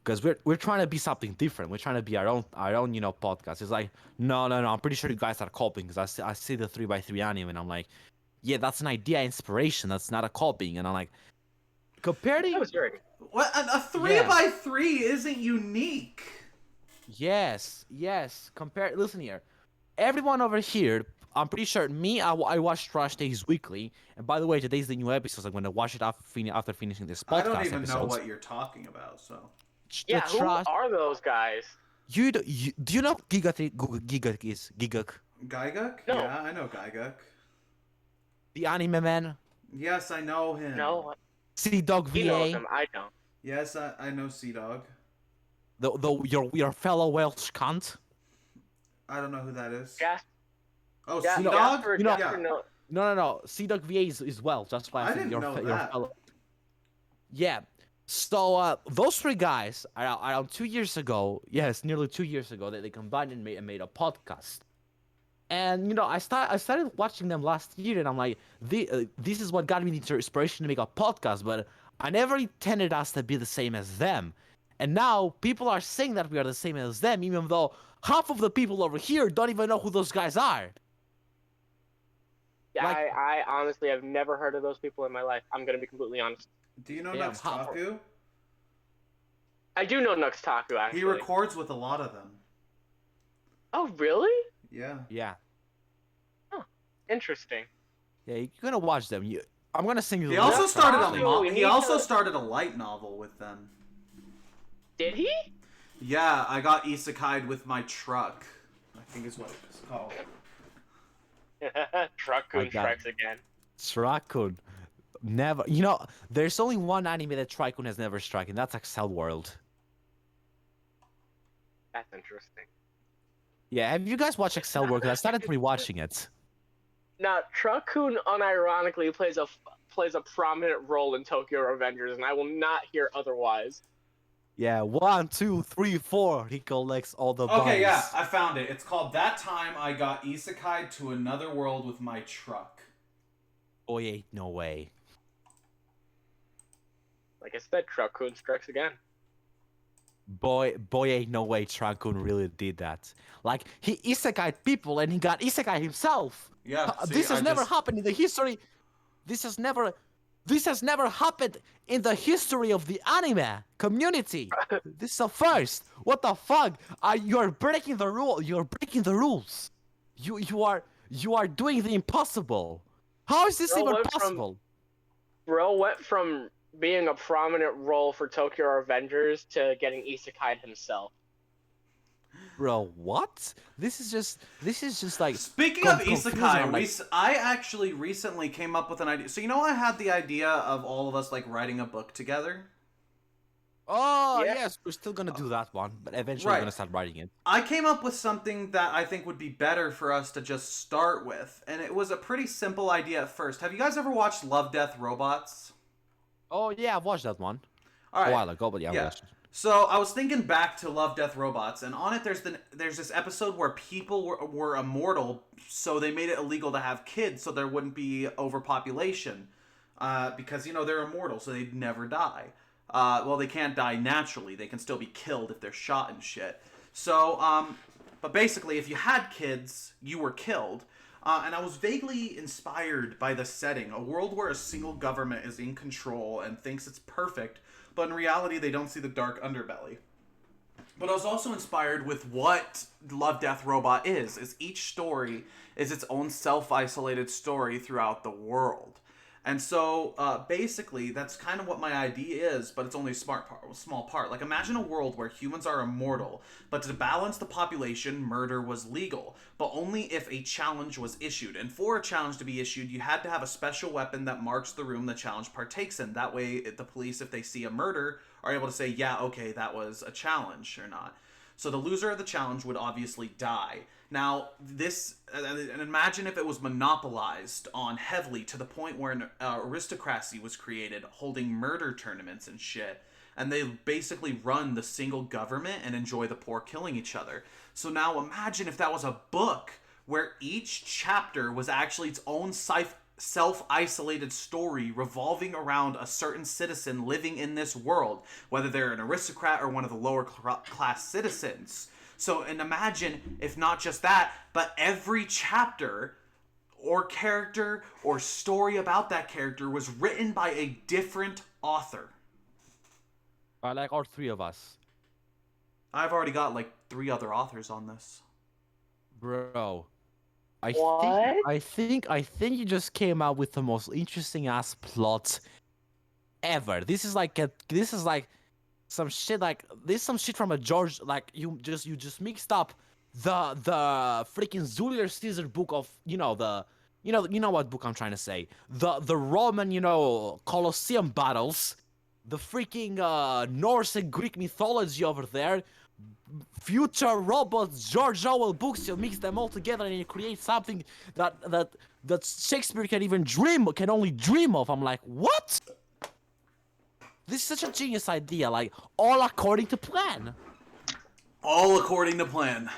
because we're trying to be something different. We're trying to be our own podcast. It's like, no. I'm pretty sure you guys are copying because I see the 3x3 anime and I'm like, yeah, that's an idea, inspiration. That's not a copying. And I'm like, comparing. What a 3x3 isn't unique. Yes. Listen here, everyone over here. I'm pretty sure I watch Trash Days weekly. And by the way, today's the new episode. I'm going to watch it after finishing this podcast. I don't even episodes. know what you're talking about. So. Yeah, who are those guys? Do you know Gigak is Gigak? Gygax? No. Yeah, I know Gygax. The anime man? Yes, I know him. No, Sea Dog he knows VA? him. I don't. Yes, I know Sea Dog. Your fellow Welsh cunt? I don't know who that is. Jas- Oh, Ja- Sea Dog? Jasper, You know- Jasper, no. No. Sea Dog VA is Welsh. That's why I I said didn't your know your that. fellow. Yeah. So those 3 guys around 2 years ago, yes, nearly 2 years ago, they combined and made a podcast. And you know, I started watching them last year, and I'm like, this is what got me the inspiration to make a podcast. But I never intended us to be the same as them. And now people are saying that we are the same as them, even though half of the people over here don't even know who those guys are. Yeah, Like- I honestly have never heard of those people in my life. I'm gonna be completely honest. Do you know Damn, Natsukaku? I do know Nuxtaku actually. He records with a lot of them. Oh really? Yeah. Yeah. Interesting. Yeah, you're gonna watch them. I'm gonna sing you. He the also lyrics, started actually. he also started a light novel with them. Did he? Yeah, I got isekai'd with my truck. I think is what it's called. Truck-kun Like that. strikes again. Trikun. Never. You know, there's only one anime that Trikun has never struck, and that's Excel World. That's interesting. Yeah, have you guys watched Excel World? 'Cause I started rewatching it. Now, Truck-kun unironically plays a prominent role in Tokyo Revengers, and I will not hear otherwise. Yeah, 1, 2, 3, 4. He collects all the Okay, bodies. yeah, I found it. It's called That Time I Got Isekai'd to Another World with My Truck. Boy, ain't no way. Like I said, Truck-kun strikes again. Boy, ain't no way Trikun really did that. Like, he isekai'd people, and he got isekai himself. Yeah, see, This has I never just- happened in the history. This has never happened in the history of the anime community. This is a first. What the fuck? You're breaking the rule. You're breaking the rules. You are doing the impossible. How is this Bro even went from- possible? Bro went from being a prominent role for Tokyo Revengers to getting isekai himself. Bro, what? This is just like Speaking of confusing. isekai, I'm like, I actually recently came up with an idea. So you know I had the idea of all of us like writing a book together? oh Yeah. yes, we're still gonna do that one, but eventually Right. we're gonna start writing it. I came up with something that I think would be better for us to just start with. And it was a pretty simple idea at first. Have you guys ever watched Love, Death, Robots? Oh yeah, I've watched that one All a right. while ago, but yeah, I Yeah. watched it. So I was thinking back to Love, Death, Robots, and on it there's this episode where people were immortal, so they made it illegal to have kids, so there wouldn't be overpopulation, because you know they're immortal, so they'd never die. Well, they can't die naturally; they can still be killed if they're shot and shit. So, but basically, if you had kids, you were killed. And I was vaguely inspired by the setting, a world where a single government is in control and thinks it's perfect, but in reality they don't see the dark underbelly. But I was also inspired with what Love, Death, Robot is each story is its own self-isolated story throughout the world. And so, basically, that's kind of what my idea is, but it's only a small part. Like, imagine a world where humans are immortal, but to balance the population, murder was legal, but only if a challenge was issued. And for a challenge to be issued, you had to have a special weapon that marks the room the challenge partakes in. That way, the police, if they see a murder, are able to say, yeah, okay, that was a challenge or not. So the loser of the challenge would obviously die. Now, this, and imagine if it was monopolized on heavily to the point where an aristocracy was created, holding murder tournaments and shit, and they basically run the single government and enjoy the poor killing each other. So now imagine if that was a book where each chapter was actually its own self-isolated story revolving around a certain citizen living in this world, whether they're an aristocrat or one of the lower class citizens. So, and imagine if not just that, but every chapter or character or story about that character was written by a different author. Like all three of us, I've already got like 3 other authors on this. bro. What? I think you just came out with the most interesting ass plot ever. This is like some shit from a George, like you just mixed up the freaking Julius Caesar book of you know what book I'm trying to say, the Roman Colosseum battles, the freaking Norse and Greek mythology over there, future robots, George Orwell books. You mix them all together and you create something that Shakespeare can only dream of. I'm like, what? This is such a genius idea, like, all according to plan. All according to plan.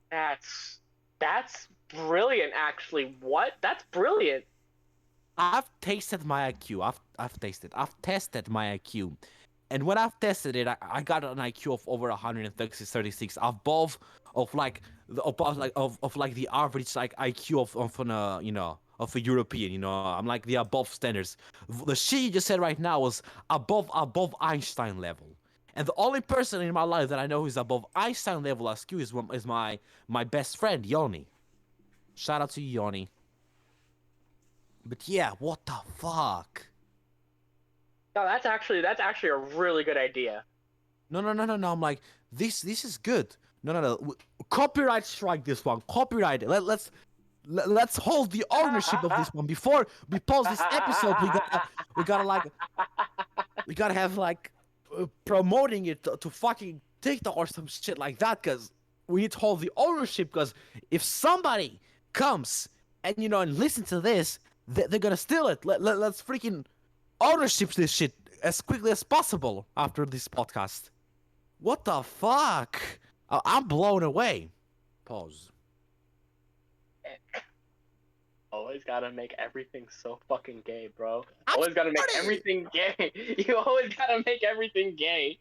That's brilliant, actually. What? That's brilliant. I've tasted my IQ. I've tested my IQ. And when I've tested it, I got an IQ of over 136, above of like the average like IQ of a European. You know, I'm like the above standards. The shit you just said right now was above Einstein level. And the only person in my life that I know who's above Einstein level as Q is my best friend Yoni. Shout out to you, Yoni. But yeah, what the fuck? No, that's actually a really good idea. No. I'm like, this is good. No. Copyright strike this one. Copyright. Let's hold the ownership of this one before we post this episode. We gotta have like promoting it to fucking TikTok or some shit like that, because we need to hold the ownership. Because if somebody comes and and listen to this, they're gonna steal it. Let's freaking ownership this shit as quickly as possible after this podcast. What the fuck? I'm blown away. Pause. Always gotta make everything so fucking gay, bro. I'm Always gotta make sorry. everything gay. You always gotta make everything gay.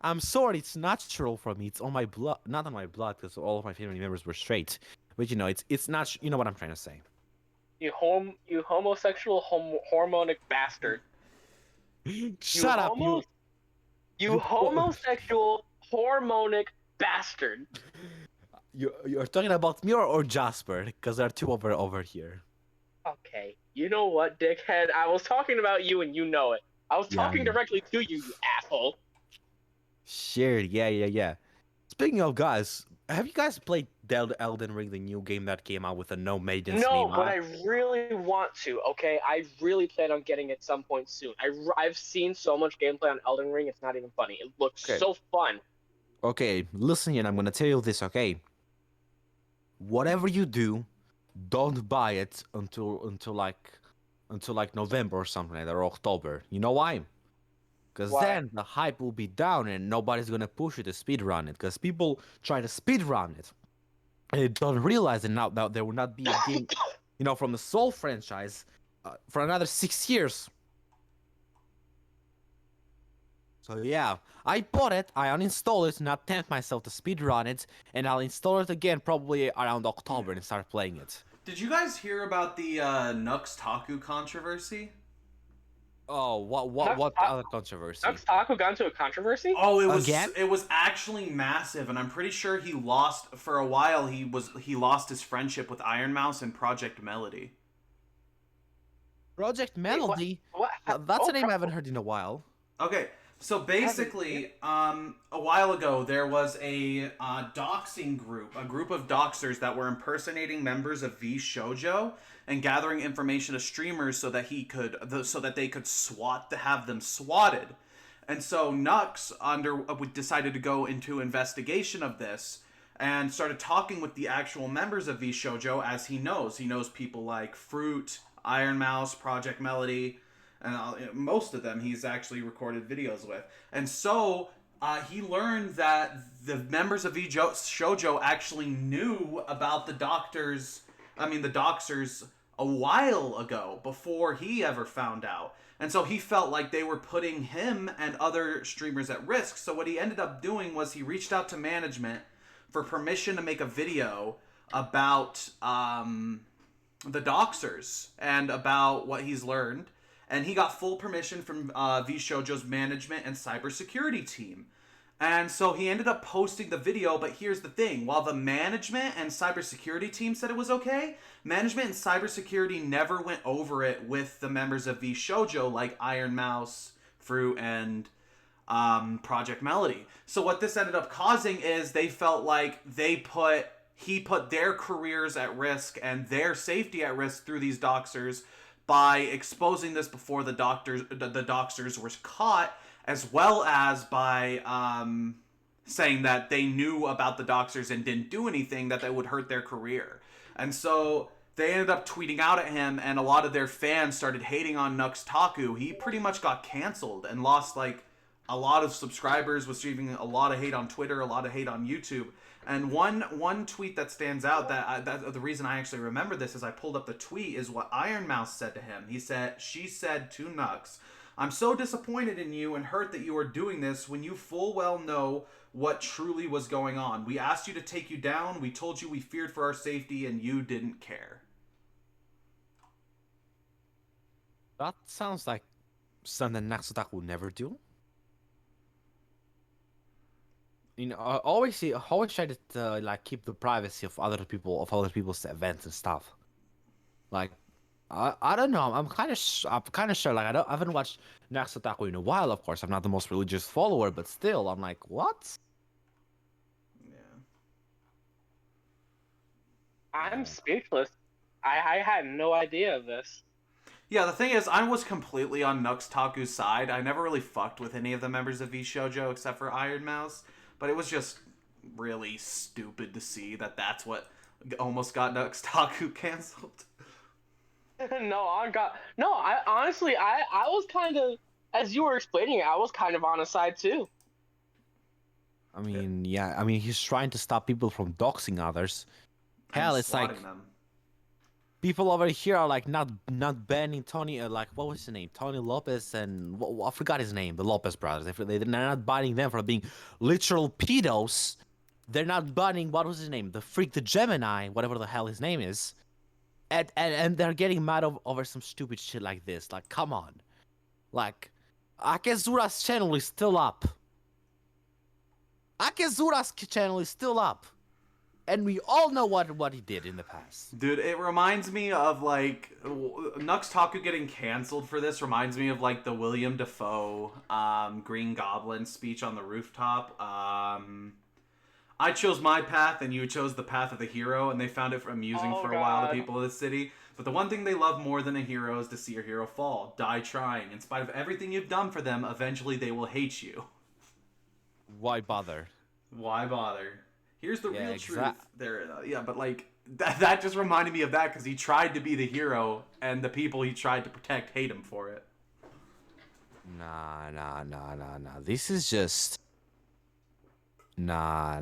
I'm sorry, it's natural for me. It's on my blood, not on my blood, because all of my family members were straight. But it's not. You know what I'm trying to say. You homosexual hormonic bastard. Shut up, you. You homosexual hormonic bastard. You're talking about me or Jasper? Because there are two over here. Okay, you know what, dickhead? I was talking about you and you know it. I was talking directly to you, you asshole. Sure, yeah. Speaking of guys, have you guys played Elden Ring, the new game that came out with a no maiden's name? No, but I really want to, okay? I really plan on getting it at some point soon. I've seen so much gameplay on Elden Ring, it's not even funny. It looks so fun. Okay, listen here, I'm gonna tell you this, okay? Whatever you do, don't buy it until like November or something like that, or October. You know why? Because then the hype will be down and nobody's gonna push you to speedrun it. Because people try to speedrun it, and they don't realize that now that there will not be a game, from the Soul franchise for another 6 years. So yeah, I bought it, I uninstalled it, not tempt myself to speedrun it, and I'll install it again probably around October and start playing it. Did you guys hear about the Nux Taku controversy? Oh, what other controversy? Nux Taku got into a controversy? Oh, Again? it was actually massive, and I'm pretty sure he lost for a while. He lost his friendship with Iron Mouse and Project Melody. Project Melody? What? That's a name I haven't heard in a while. Okay, so basically, a while ago there was a doxing group, a group of doxers that were impersonating members of V Shoujo and gathering information of streamers so that they could have them swatted. And so Nux decided to go into investigation of this and started talking with the actual members of V Shoujo, as he knows. He knows people like Fruit, Iron Mouse, Project Melody, and most of them he's actually recorded videos with. And so he learned that the members of V Shoujo actually knew about the doxers a while ago, before he ever found out. And so he felt like they were putting him and other streamers at risk. So what he ended up doing was he reached out to management for permission to make a video about the doxers and about what he's learned. And he got full permission from V Shoujo's management and cybersecurity team. And so he ended up posting the video, but here's the thing. While the management and cybersecurity team said it was okay, management and cybersecurity never went over it with the members of V Shoujo, like Iron Mouse, Fruit, and Project Melody. So what this ended up causing is they felt like he put their careers at risk and their safety at risk through these doxers by exposing this before the doxers were caught, as well as by saying that they knew about the doxers and didn't do anything that would hurt their career. And so they ended up tweeting out at him, and a lot of their fans started hating on Nux Taku. He pretty much got canceled and lost like a lot of subscribers, was receiving a lot of hate on Twitter, a lot of hate on YouTube. And one tweet that stands out, that the reason I actually remember this is I pulled up the tweet, is what Iron Mouse said to him. She said to Nux, "I'm so disappointed in you and hurt that you are doing this when you full well know what truly was going on. We asked you to take you down. We told you we feared for our safety and you didn't care." That sounds like something Naxotak would never do. You know, I always try to like keep the privacy of other people's events and stuff. Like, I don't know. I'm kind of sure. Like, I haven't watched Naxotaku in a while. Of course, I'm not the most religious follower, but still, I'm like, what? Yeah. I'm speechless. I had no idea of this. Yeah, the thing is, I was completely on Nux Taku's side. I never really fucked with any of the members of V Shoujo except for Iron Mouse, but it was just really stupid to see that that's what almost got Nux Taku canceled. No, I honestly, I was kind of, as you were explaining it, I was kind of on his side too. I mean, yeah. I mean, he's trying to stop people from doxing others. Hell, And it's like swatting them. people over here are like not banning Tony. Like, what was his name? Tony Lopez and I forgot his name. The Lopez brothers. They're not banning them for being literal pedos. They're not banning what was his name? The freak, the Gemini, whatever the hell his name is. And they're getting mad over some stupid shit like this. Like, come on. Like, Akezura's channel is still up. Akezura's channel is still up. And we all know what he did in the past. Dude, it reminds me of like Nux Taku getting canceled for this reminds me of like the William Dafoe Green Goblin speech on the rooftop. I chose my path and you chose the path of the hero, and they found it amusing for a while, the people of the city. But the one thing they love more than a hero is to see your hero fall, die trying. In spite of everything you've done for them, eventually they will hate you. Why bother? Why bother? Here's the real truth. There, yeah, but like that just reminded me of that because he tried to be the hero, and the people he tried to protect hate him for it. Nah. This is just nah.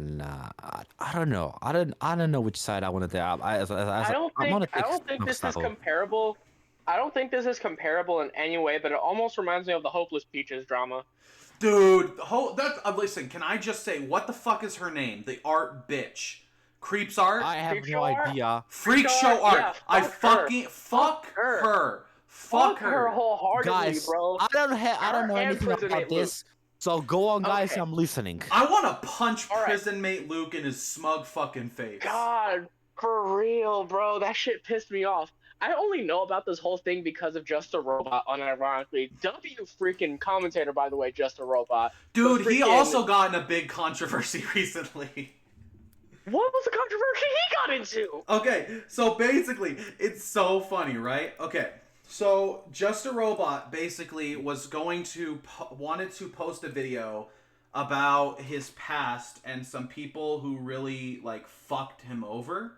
I don't know. I don't know which side I want to take. I don't think this is comparable. I don't think this is comparable in any way, but it almost reminds me of the Hopeless Peaches drama. Dude, listen, can I just say, what the fuck is her name? The art bitch. Creeps art? I have no idea. Freak show art. Yeah, I fucking fuck her. Fuck her wholeheartedly, Guys, bro. I don't know anything about this. So go on, guys. Okay. I'm listening. I want to punch All right. prison mate Luke in his smug fucking face. God, for real, bro. That shit pissed me off. I only know about this whole thing because of Just a Robot, unironically. W freaking commentator, by the way, Just a Robot. Dude, he also got in a big controversy recently. What was the controversy he got into? Okay, so basically, it's so funny, right? Okay, so Just a Robot basically was going to wanted to post a video about his past and some people who really like fucked him over.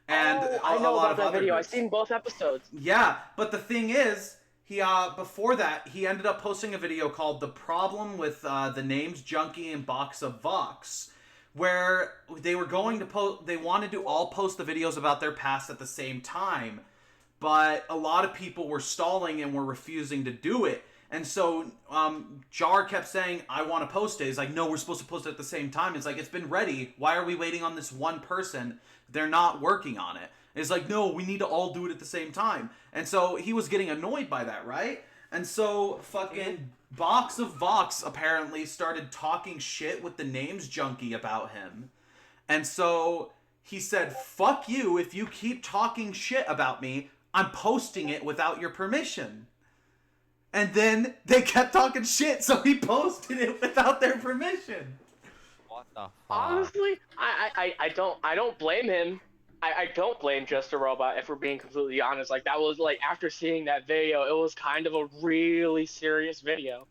And I know about that video. Groups. I've seen both episodes. Yeah, but the thing is, he before that he ended up posting a video called "The Problem with the Names Junkie and Box of Vox," where they were going to they wanted to all post the videos about their past at the same time, but a lot of people were stalling and were refusing to do it. And so Jar kept saying, I want to post it. He's like, no, we're supposed to post it at the same time. It's like, it's been ready. Why are we waiting on this one person? They're not working on it. It's like, no, we need to all do it at the same time. And so he was getting annoyed by that, right? And so fucking Box of Vox apparently started talking shit with the names junkie about him. And so he said, fuck you, if you keep talking shit about me, I'm posting it without your permission. And then they kept talking shit, so he posted it without their permission. What the fuck? Honestly, I don't blame him. I don't blame Just a Robot, if we're being completely honest. Like, that was, like, after seeing that video, it was kind of a really serious video.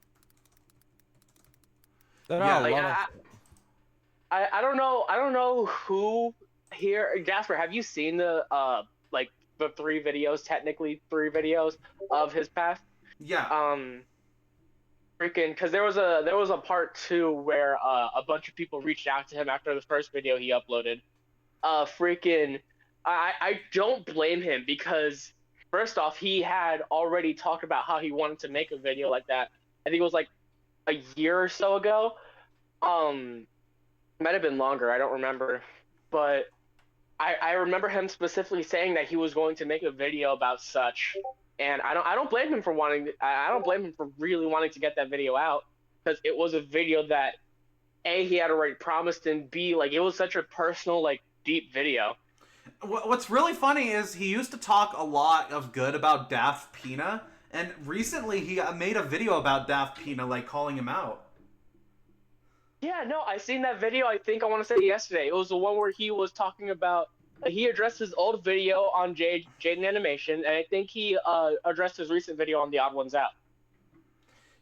I don't know who here. Jasper, have you seen the technically three videos of his past? Yeah. Freaking, because there was a part 2 where a bunch of people reached out to him after the first video he uploaded. I don't blame him, because first off, he had already talked about how he wanted to make a video like that. I think it was like a year or so ago. Might have been longer, I don't remember, but I remember him specifically saying that he was going to make a video about such. And I don't blame him for wanting. I don't blame him for really wanting to get that video out because it was a video that A, he had already promised, and B, like it was such a personal, like deep video. What's really funny is he used to talk a lot of good about Daft Pina, and recently he made a video about Daft Pina, like calling him out. Yeah, no, I seen that video. I think I want to say yesterday. It was the one where he was talking about. He addressed his old video on Jaden Animation, and I think he addressed his recent video on The Odd Ones Out.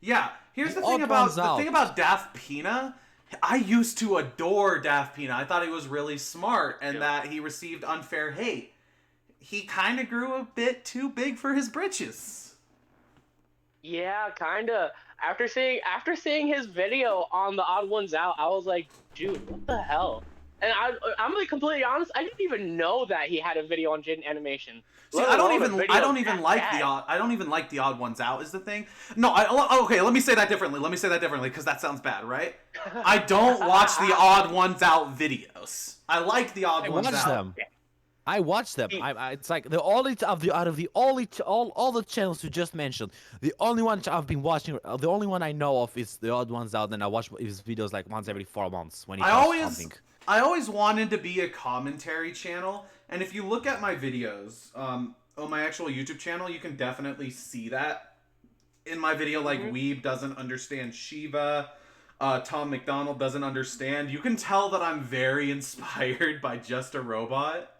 Yeah, here's The the thing Odd about Ones Out. Daft Pina. I used to adore Daft Pina. I thought he was really smart, and that he received unfair hate. He kind of grew a bit too big for his britches. Yeah, kinda. After seeing his video on The Odd Ones Out, I was like, dude, what the hell? And I'm like completely honest. I didn't even know that he had a video on Jaden Animation. See, I don't even like the Odd Ones Out is the thing. No, okay, let me say that differently. Because that sounds bad, right? I don't watch the Odd Ones Out videos. I like the Odd Ones Out. Them. I watch them. It's like the only all the channels you just mentioned. The only one I've been watching, the only one I know of is the Odd Ones Out, and I watch his videos like once every 4 months when he posts something. I always wanted to be a commentary channel, and if you look at my videos on my actual YouTube channel, you can definitely see that in my video. Like Weeb doesn't understand Shiva. Tom McDonald doesn't understand. You can tell that I'm very inspired by Just a Robot.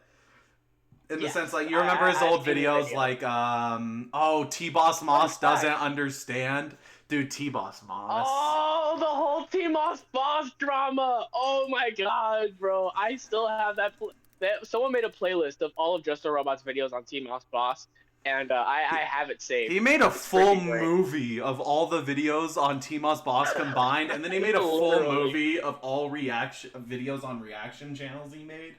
In the sense, like, you remember his old videos, like, T-Boss Moss doesn't understand. Dude, T-Boss Moss. Oh, the whole T-Moss Boss drama. Oh my god, bro. I still have that. Someone made a playlist of all of Just a Robot's videos on T-Moss Boss, and I have it saved. He made a full movie of all the videos on T-Moss Boss combined, and then he made a full movie of all videos on reaction channels he made.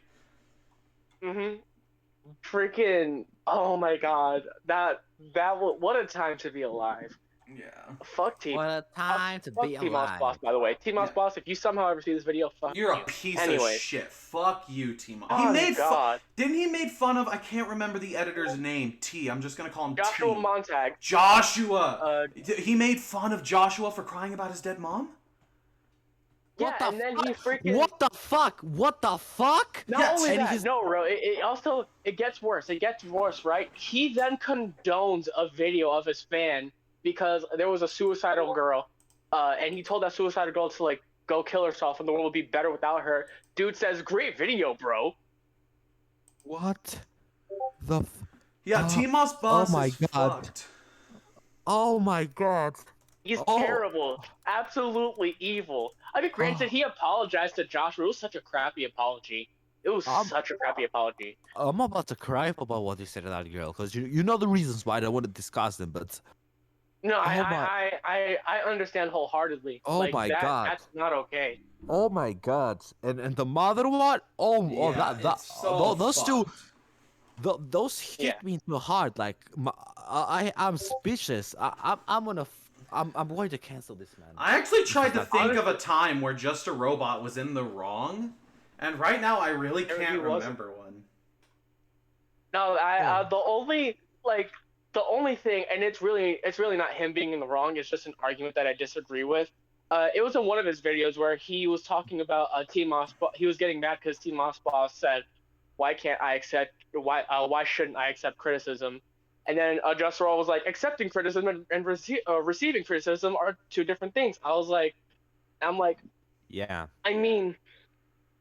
Freaking, oh my god, what a time to be alive. Yeah. Fuck T. What a time to be T-Moss alive. Boss, by the way. T-Moss Boss, if you somehow ever see this video, fuck You're you. a piece of shit. Fuck you, T-Moss. Oh, God. Didn't he make fun of, I can't remember the editor's name, I'm just gonna call him Joshua T. Montag. Joshua! He made fun of Joshua for crying about his dead mom? Yeah, and then he freaking... What the fuck? What the fuck? Not only that, no, bro, it gets worse. It gets worse, right? He then condones a video of his fan because there was a suicidal girl, and he told that suicidal girl to, like, go kill herself and the world would be better without her. Dude says, great video, bro. What the Yeah, T-Moss Boss my is god. fucked. Oh my god. He's terrible. Absolutely evil. I mean, granted, he apologized to Joshua. It was such a crappy apology. It was such a crappy apology. I'm about to cry about what you said to that girl, because you know the reasons why I don't want to discuss them, but... No, I understand wholeheartedly. Oh like, my god. That's not okay. Oh my god. And the mother what? Those two... Those hit me too hard. Like, I'm speechless. I'm going to cancel this, man. I actually tried to think of a time where Just a Robot was in the wrong, and right now I really can't remember one. No, the only thing, and it's really not him being in the wrong. It's just an argument that I disagree with. It was in one of his videos where he was talking about T-Moss. He was getting mad because T-Moss Boss said, "Why shouldn't I accept criticism?" And then Just Roll was like, accepting criticism and receiving criticism are two different things. I'm like, yeah. I mean,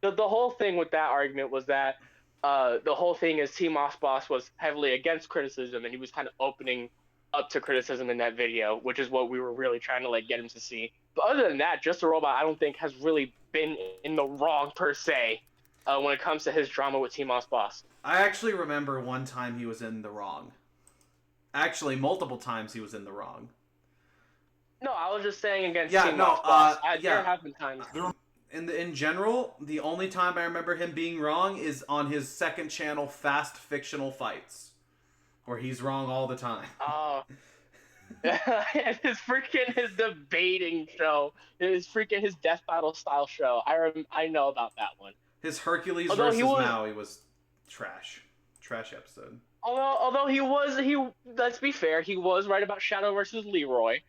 the whole thing with that argument was that the whole thing is T-Moss Boss was heavily against criticism, and he was kind of opening up to criticism in that video, which is what we were really trying to, like, get him to see. But other than that, Just a Robot, I don't think has really been in the wrong per se when it comes to his drama with T-Moss Boss. I actually remember one time he was in the wrong. Actually, multiple times he was in the wrong. No, I was just saying against T-Moss Boss. There have been times. In general, the only time I remember him being wrong is on his second channel, Fast Fictional Fights, where he's wrong all the time. Oh. And his debating show, his death battle style show. I know about that one. His Hercules versus Maui was trash. Trash episode. Although let's be fair, he was right about Shadow versus Leroy.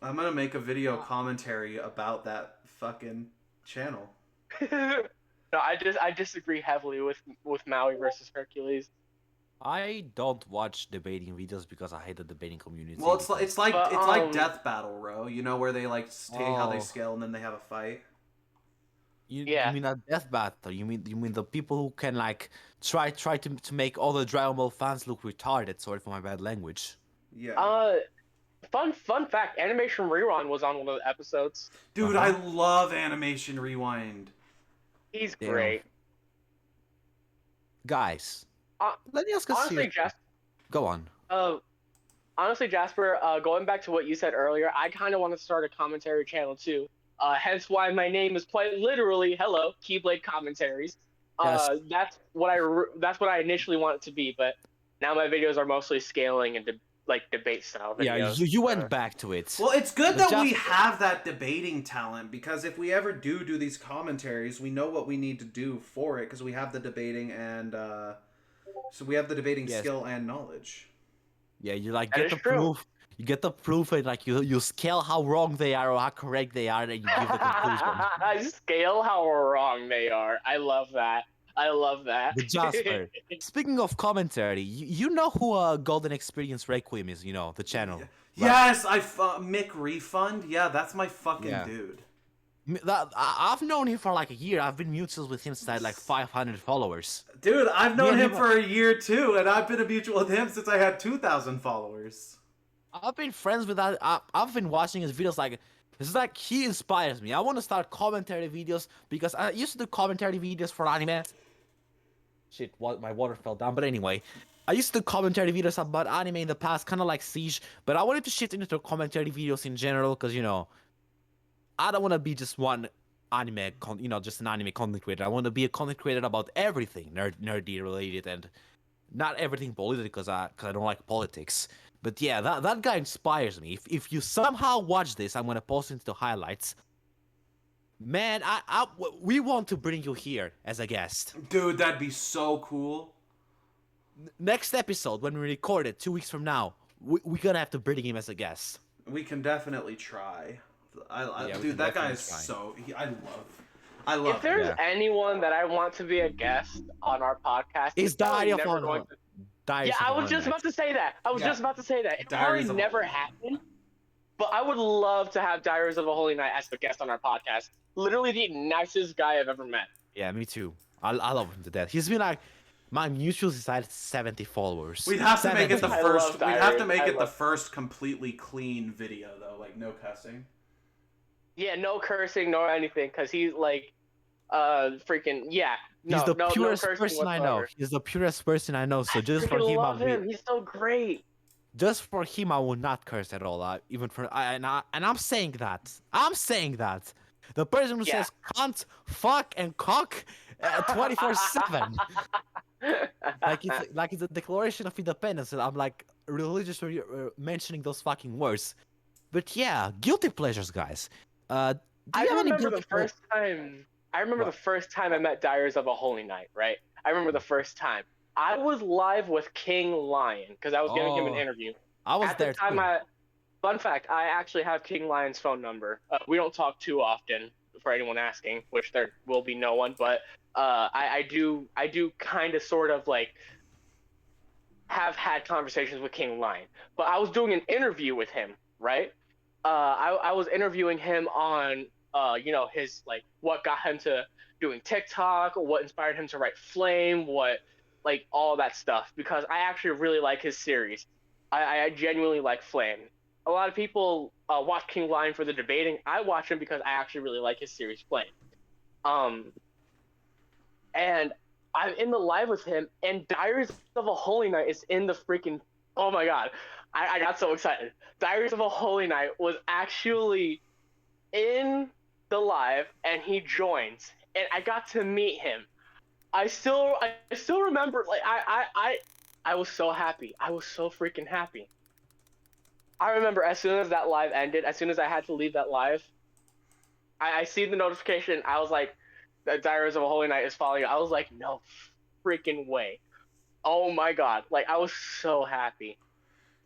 I'm gonna make a video commentary about that fucking channel. No, I disagree heavily with Maui versus Hercules. I don't watch debating videos because I hate the debating community. Well, it's like because... it's like Death Battle, Row. You know, where they like say how they Oh, scale and then they have a fight. you Yeah. mean a death battle? You mean the people who can like try to make all the Dragon Ball fans look retarded? Sorry for my bad language. Yeah. Fun fact, Animation Rerun was on one of the episodes. Dude, I love Animation Rewind. He's Damn. great. Guys, Uh, let me ask a honestly, serious. Go on. Honestly, Jasper, going back to what you said earlier, I kind of want to start a commentary channel too. Hence why my name is quite literally "Hello Keyblade Commentaries." Yes. That's what I initially wanted to be, but now my videos are mostly scaling and debate style Yeah, videos. you went back to it. Well, it's good But that we just- have that debating talent, because if we ever do these commentaries, we know what we need to do for it, because we have the debating and so we have the debating Yes. skill and knowledge. Yeah, you like That get is the true. proof. You get the proof and like you scale how wrong they are or how correct they are, and you give the conclusion. I scale how wrong they are. I love that. I love that. But Jasper, speaking of commentary, you know who Golden Experience Requiem is? You know the channel. Yes, Mick Refund. Yeah, that's my fucking Yeah. dude. I've known him for like a year. I've been mutuals with him since I had like 500 followers. Dude, I've known and him him- for a year too, and I've been a mutual with him since I had 2,000 followers. I've been friends with that. I've been watching his videos. Like it's like he inspires me. I want to start commentary videos because I used to do commentary videos for anime. Shit, my water fell down. But anyway, I used to do commentary videos about anime in the past, kind of like Siege. But I wanted to shift into commentary videos in general because I don't want to be just one just an anime content creator. I want to be a content creator about everything nerdy related and not everything political because I don't like politics. But yeah, that guy inspires me. If you somehow watch this, I'm gonna post into the highlights. Man, we want to bring you here as a guest. Dude, that'd be so cool. Next episode, when we record it 2 weeks from now, we're gonna have to bring him as a guest. We can definitely try. Yeah, we Dude, can that guy definitely is try. I love If there's Yeah. anyone that I want to be a guest on our podcast, It's probably Diary of never One. going to- Diary Yeah, of I One was just Night. about to say that. I was Yeah. just about to say that. It Diaries probably of a never Holy Night. happened, but I would love to have Diaries of a Holy Night as the guest on our podcast. Literally the nicest guy I've ever met. Yeah, me too. I love him to death. He's been like my mutuals is at 70 followers. We'd have to make it the 70. I first. love We'd have to Diary. make I it the love- first completely clean video though, like no cussing. Yeah, no cursing, no anything, because he's like, freaking, yeah. No, He's the no, purest no cursing person I know. whatsoever. He's the purest person I know. So just for Freaking him, love him. He's so great. just for him, I will not curse at all. Even for and I'm saying that. I'm saying that. The person who Yeah. says cunt, fuck, and cock 24/7, like it's a declaration of independence, and I'm like religiously mentioning those fucking words. But yeah, guilty pleasures, guys. Do I you have any remember the guilty pleasures? first time. I remember What? the first time I met Diaries of a Holy Night. Right. I remember the first time. I was live with King Lion because I was giving him an Oh, interview. I was At there the time, too. fun fact, I actually have King Lion's phone number. We don't talk too often, for anyone asking, which there will be no one. But I do kind of sort of like have had conversations with King Lion. But I was doing an interview with him, right? I was interviewing him on his like what got him to doing TikTok, what inspired him to write Flame, what like all that stuff, because I actually really like his series. I genuinely like Flame. A lot of people watch King Lion for the debating. I watch him because I actually really like his series Flame. And I'm in the live with him, and Diaries of a Holy Night is in the freaking. Oh my god, I got so excited. Diaries of a Holy Night was actually in the live, and he joins, and I got to meet him. I still remember, like I was so happy. I was so freaking happy. I remember as soon as that live ended, as soon as I had to leave that live, I see the notification. I was like, "The Diaries of a Holy Night is following." I was like, "No, freaking way. Oh my god! Like I was so happy.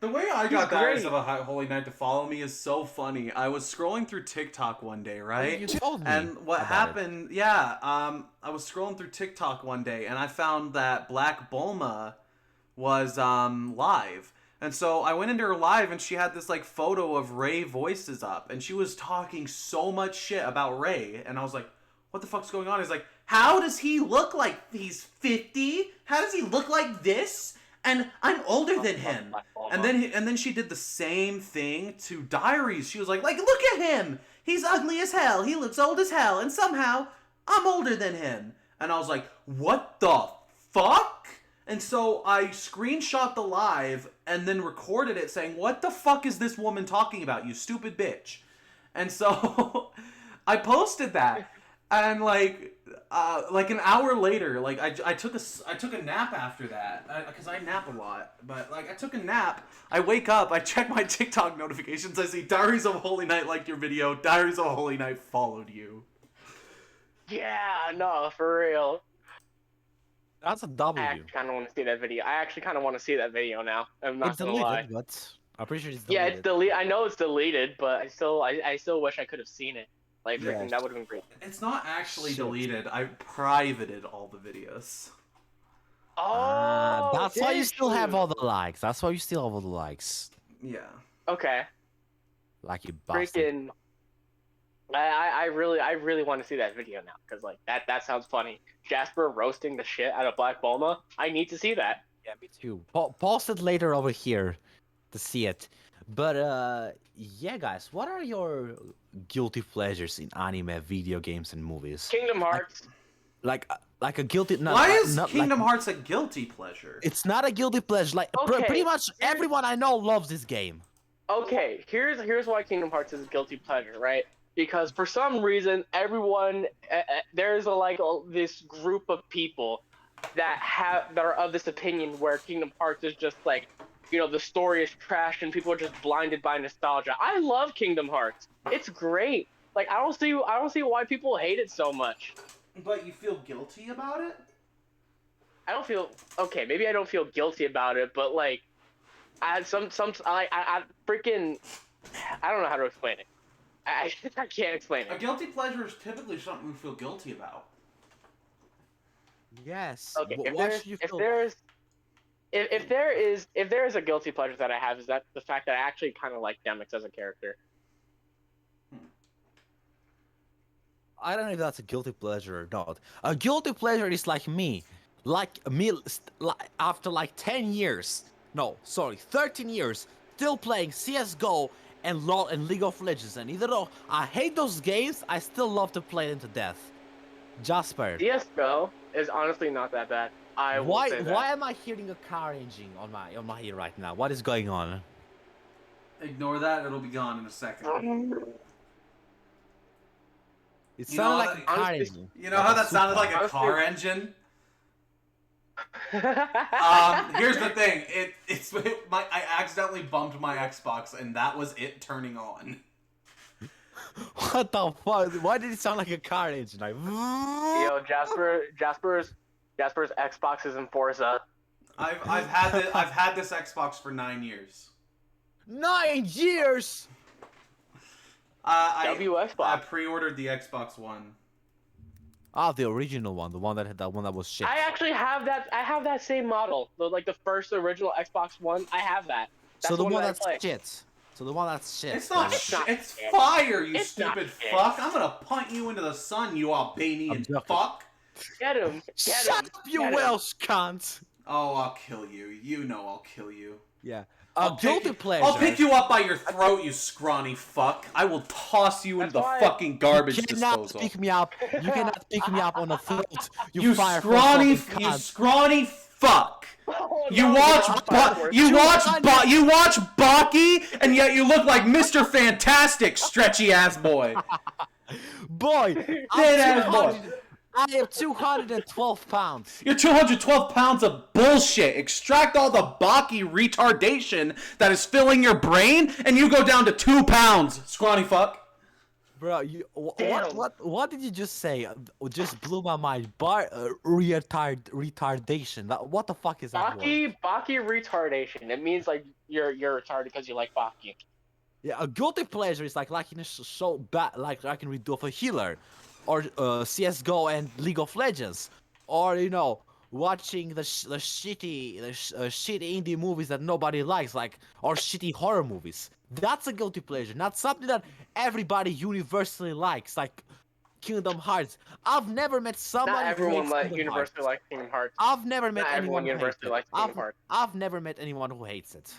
The way I He's got Diaries great. of a Holy Night to follow me is so funny. I was scrolling through TikTok one day, right? You told me And what about happened? Yeah, I was scrolling through TikTok one day, and I found that Black Bulma was live. And so I went into her live, and she had this like photo of Ray voices up, and she was talking so much shit about Ray, and I was like, what the fuck's going on? He's like, how does he look like he's 50? How does he look like this? And I'm older than him. And then she did the same thing to Diaries. She was like, look at him. He's ugly as hell. He looks old as hell. And somehow I'm older than him. And I was like, what the fuck? And so I screenshot the live and then recorded it saying, what the fuck is this woman talking about, you stupid bitch? And so I posted that. And like an hour later, like I took a nap after that because I nap a lot. But like I took a nap. I wake up. I check my TikTok notifications. I see Diaries of a Holy Night liked your video. Diaries of a Holy Night followed you. Yeah, no, for real. That's a I W. actually kind of want to see that video. I actually kind of want to see that video now. I'm not It's gonna lie. deleted, but I'm pretty sure it's Yeah, deleted. it's deleted. I know it's deleted, but I still wish I could have seen it. Like, Yeah. freaking, that would have been great. It's not actually Shit. deleted. I privated all the videos. Oh, That's why you did still have you? all the likes. That's why you still have all the likes. Yeah. Okay, Like you bastard. freaking. I really want to see that video now because like that sounds funny. Jasper roasting the shit out of Black Bulma. I need to see that. Yeah, me too. Pause it later over here to see it. But yeah, guys, what are your guilty pleasures in anime, video games, and movies? Kingdom Hearts. Like a guilty. Not, Why like- is not Kingdom like, Hearts a guilty pleasure? It's not a guilty pleasure. Like Okay, pretty much here's- everyone I know loves this game. Okay, here's why Kingdom Hearts is a guilty pleasure, right? Because for some reason, everyone there's this group of people that are of this opinion where Kingdom Hearts is just like, the story is trash and people are just blinded by nostalgia. I love Kingdom Hearts. It's great. Like I don't see why people hate it so much. But you feel guilty about it? I don't feel okay. Maybe I don't feel guilty about it, but like, I freaking I don't know how to explain it. I can't explain A it. guilty pleasure is typically something we feel guilty about. Yes. Okay, Why should you feel? if there is a guilty pleasure that I have, is that the fact that I actually kind of like Demix as a character. I don't know if that's a guilty pleasure or not. A guilty pleasure is like me. After like 10 years. No, sorry, 13 years. Still playing CSGO and LoL and League of Legends. And even though I hate those games, I still love to play them to death. Jasper. CS:GO is honestly not that bad. I will say that. Why am I hearing a car engine on my ear right now? What is going on? Ignore that, it'll be gone in a second. It You sounded know like a that- car honestly- engine. You know how that sounded like a Honestly- car engine? Here's the thing. I accidentally bumped my Xbox, and that was it turning on. What the fuck? Why did it sound like a car engine? Like, Yo, Jasper's Xbox is in Forza. I've had this Xbox for 9 years. 9 years. I Xbox. pre-ordered the Xbox One. Ah, the original one, the one that was shit. I actually have that. I have that same model, the first original Xbox One. I have that. So the one that I that's play. shit. So the one that's shit. It's not It's shit. not It's shit. fire, you It's not stupid shit. fuck. I'm gonna punt you into the sun, you Albanian I'm joking. fuck. Get him. Get Shut him. up, you Get him. Welsh cunt. Oh, I'll kill you. You know I'll kill you. Yeah. I'll Guilty pick, pleasure. I'll pick you up by your throat, you scrawny fuck. I will toss you into the That's why- fucking garbage You cannot disposal. pick me up. You cannot pick me up on the throat. You fire scrawny, fucking you cunt. scrawny fuck. Oh, You no, watch, it's not you watch, 200 you watch Baki, and yet you look like Mr. Fantastic, stretchy ass boy. Boy, Dead ass boy. I am 212 pounds. You're 212 pounds of bullshit. Extract all the Baki retardation that is filling your brain, and you go down to 2 pounds, scrawny fuck. Bro, Damn. what did you just say? Just blew my mind. Retardation. What the fuck is that word? Baki retardation. It means like you're retarded because you like Baki. Yeah, a guilty pleasure is like liking a so bad, like I can redo of a healer, or CS:GO and League of Legends, or watching the shitty indie movies that nobody likes, like or shitty horror movies. That's a guilty pleasure, not something that everybody universally likes, like Kingdom Hearts. I've never met Not somebody who everyone hates like Kingdom universally Hearts. likes Kingdom Hearts. I've never met Not anyone everyone who hates universally it. likes Kingdom Hearts. I've never met anyone who hates it.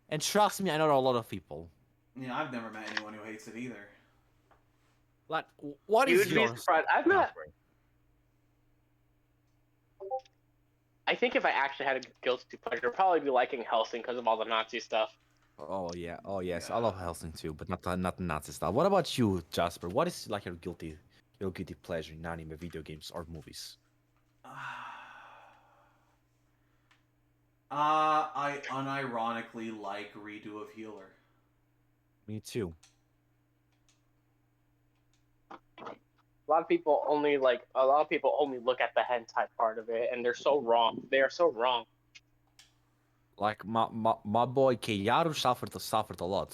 And trust me, I know a lot of people. Yeah, I've never met anyone who hates it either. Like, what is You'd be yours? surprised. I've met. I think if I actually had a guilty pleasure, it'd probably be liking Helsing because of all the Nazi stuff. Oh yeah, oh yes, I Yeah. love Helsing too, but not the Nazi style. What about you, Jasper? What is like your guilty pleasure in anime, video games, or movies? I unironically like Redo of Healer. Me too. A lot of people only look at the hentai part of it, and they're so wrong. They are so wrong. Like my boy Keiyaru suffered a lot.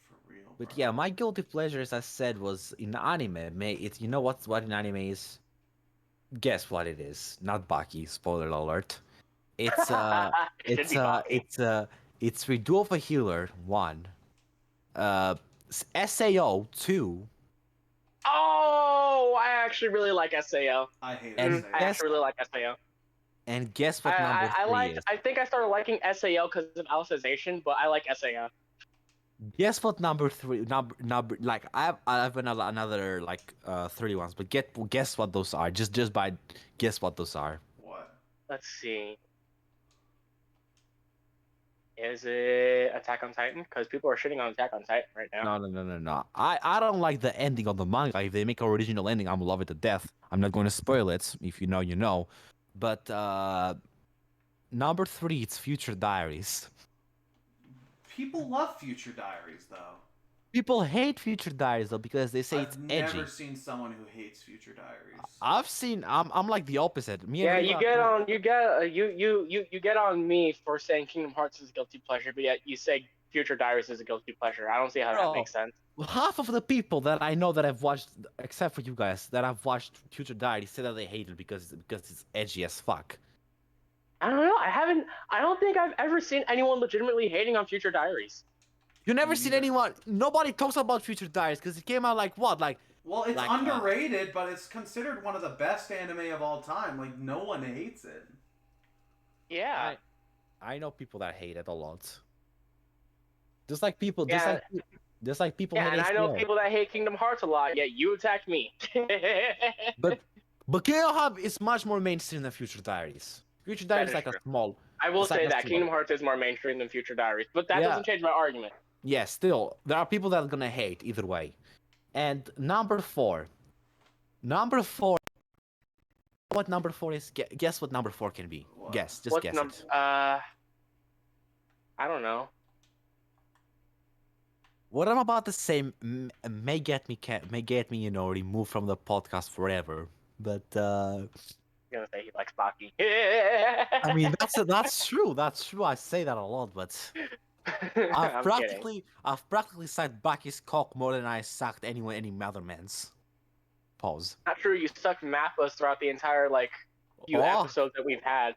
For real, But bro. yeah, my guilty pleasure, as I said, was in anime. It's what in anime is? Guess what it is? Not Baki. Spoiler alert. It's It should be Baki. it's Redo of a Healer 1. Uh, SAO 2. Oh, I actually really like Sao. I hate And it. I actually really like Sao. And guess what number three is? I think I started liking Sao because of Alicization, but I like Sao. Guess what number three number like I have another like 3 ones, but guess what those are. Just by guess what those are. What? Let's see. Is it Attack on Titan? Because people are shitting on Attack on Titan right now. No. I don't like the ending of the manga. If they make an original ending, I'm love it to death. I'm not going to spoil it. If you know, you know. But number 3, it's Future Diaries. People love Future Diaries, though. People hate Future Diaries though because they say it's I've edgy. never seen someone who hates Future Diaries. I'm like the opposite. Me Yeah, and you Riva, get on you get on me for saying Kingdom Hearts is a guilty pleasure, but yet you say Future Diaries is a guilty pleasure. I don't see how that Bro, makes sense. half of the people that I know that I've watched, except for you guys, that I've watched Future Diaries, say that they hate it because it's edgy as fuck. I don't know. I don't think I've ever seen anyone legitimately hating on Future Diaries. You never Me seen neither. anyone. Nobody talks about Future Diaries because it came out like what, Well, it's like, underrated, but it's considered one of the best anime of all time. Like, no one hates it. Yeah. I know people that hate it a lot. Just like people, Yeah. just like people Yeah, hate and I know ACL. people that hate Kingdom Hearts a lot, yet you attacked me. But Kingdom Hearts is much more mainstream than Future Diaries. Future Diaries is is like true. a small. I will it's like say a that small- Kingdom Hearts is more mainstream than Future Diaries, but that Yeah. doesn't change my argument. Yeah, still there are people that are gonna hate either way. And number 4. Number 4. What number 4 is? Guess what number 4 can be. What? Guess. Just What's guess number? it. I don't know. What I'm about to say may get me removed from the podcast forever. But I'm gonna say he likes Baki. I mean that's true. That's true. I say that a lot, but I'm kidding. I've practically sucked Baki's cock more than I sucked any other man's. Pause. Not true. You sucked Mappas throughout the entire few Oh, episodes that we've had.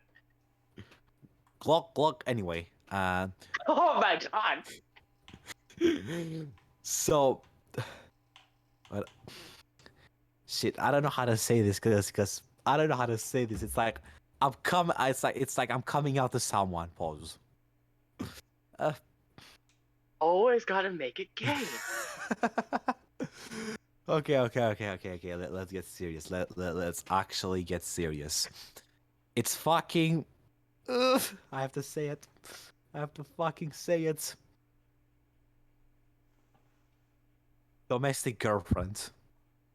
Glock. Anyway, Oh my god. so, but shit, I don't know how to say this because I don't know how to say this. It's like It's like I'm coming out to someone. Pause. Always gotta make it gay. Okay. Let's get serious. Let's actually get serious. It's fucking. I have to say it. I have to fucking say it. Domestic girlfriend.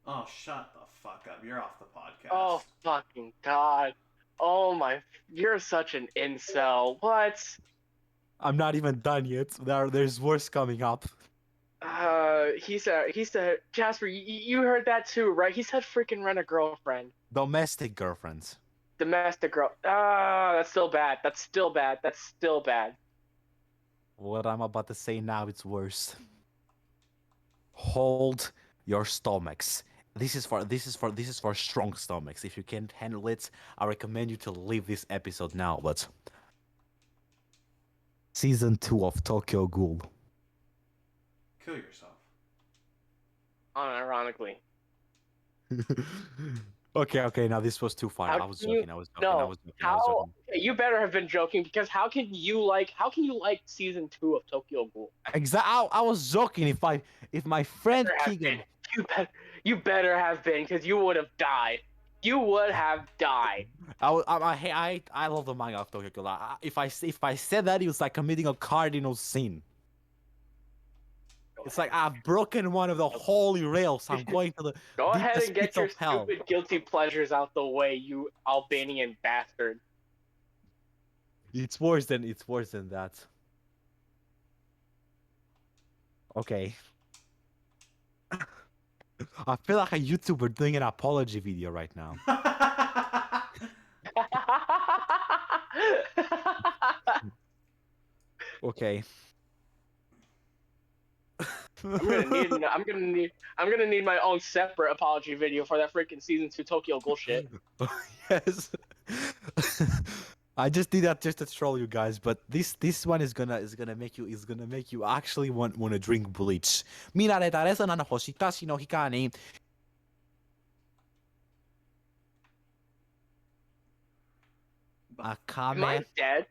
Oh, shut the fuck up. You're off the podcast. Oh fucking god. Oh my. You're such an incel. What? I'm not even done yet. There's worse coming up. He said, Jasper, you heard that too, right? He said freaking rent a girlfriend. Domestic girlfriends. Domestic girl. Ah, that's still bad. That's still bad. That's still bad. What I'm about to say now, it's worse. Hold your stomachs. This is for strong stomachs. If you can't handle it, I recommend you to leave this episode now. But season 2 of Tokyo Ghoul. Kill yourself. Unironically. Okay. Now this was too far. How I was can you? joking. I was joking. I No. was joking. I was How? joking. Okay, you better have been joking because how can you like season 2 of Tokyo Ghoul? I was joking. If my friend Better have Keegan, been. You better have been because you would have died. You would have died. I love the manga of Tokyo Ghoul. If I said that, it was like committing a cardinal sin. It's like I've broken one of the holy rails. I'm going to the Go ahead deepest and get pits your of hell. stupid guilty pleasures out the way, you Albanian bastard. It's worse than that. Okay. I feel like a YouTuber doing an apology video right now. Okay. I'm gonna need my own separate apology video for that freaking season 2 Tokyo Ghoul shit. Yes. I just did that just to troll you guys, but this one is gonna make you actually want to drink bleach. Mirare tareso na hoshitashi no hika ni. Am Akame I dead?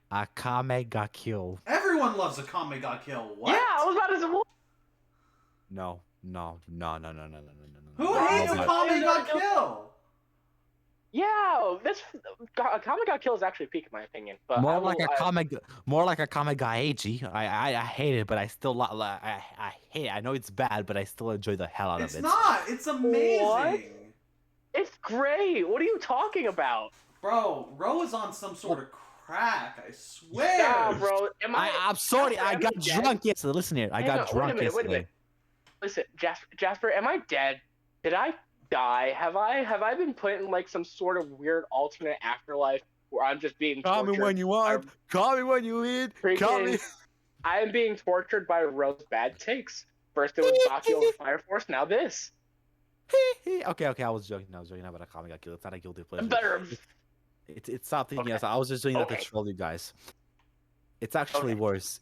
Akame got killed. Everyone loves a Kame got killed. What? Yeah, I was about to say. What? No. Who Why? hates No, Kame got killed? Yeah, this Akame got killed is actually peak in my opinion. But more like a Kame ga Eiji. I hate it, but I still I hate it. I know it's bad, but I still enjoy the hell out of It's it. not. It's amazing. What? It's great. What are you talking about? Bro, Ro is on some sort of crack, I swear. Nah, bro. I'm sorry, I Jasper, got am dead? drunk yesterday. Listen here, I got drunk Wait a yesterday. minute. Listen, Jasper, am I dead? Did I die? Have I been put in like some sort of weird alternate afterlife where I'm just being Call tortured? me when you want. Call me when you eat. Call me. I am being tortured by Rose bad takes. First it was Baki over Fire Force, now this. Okay, I was joking. About a Kame got killed. It's not a guilty pleasure. Better. It's something Okay. else. I was just doing that to Okay. troll you guys. It's actually Okay. worse.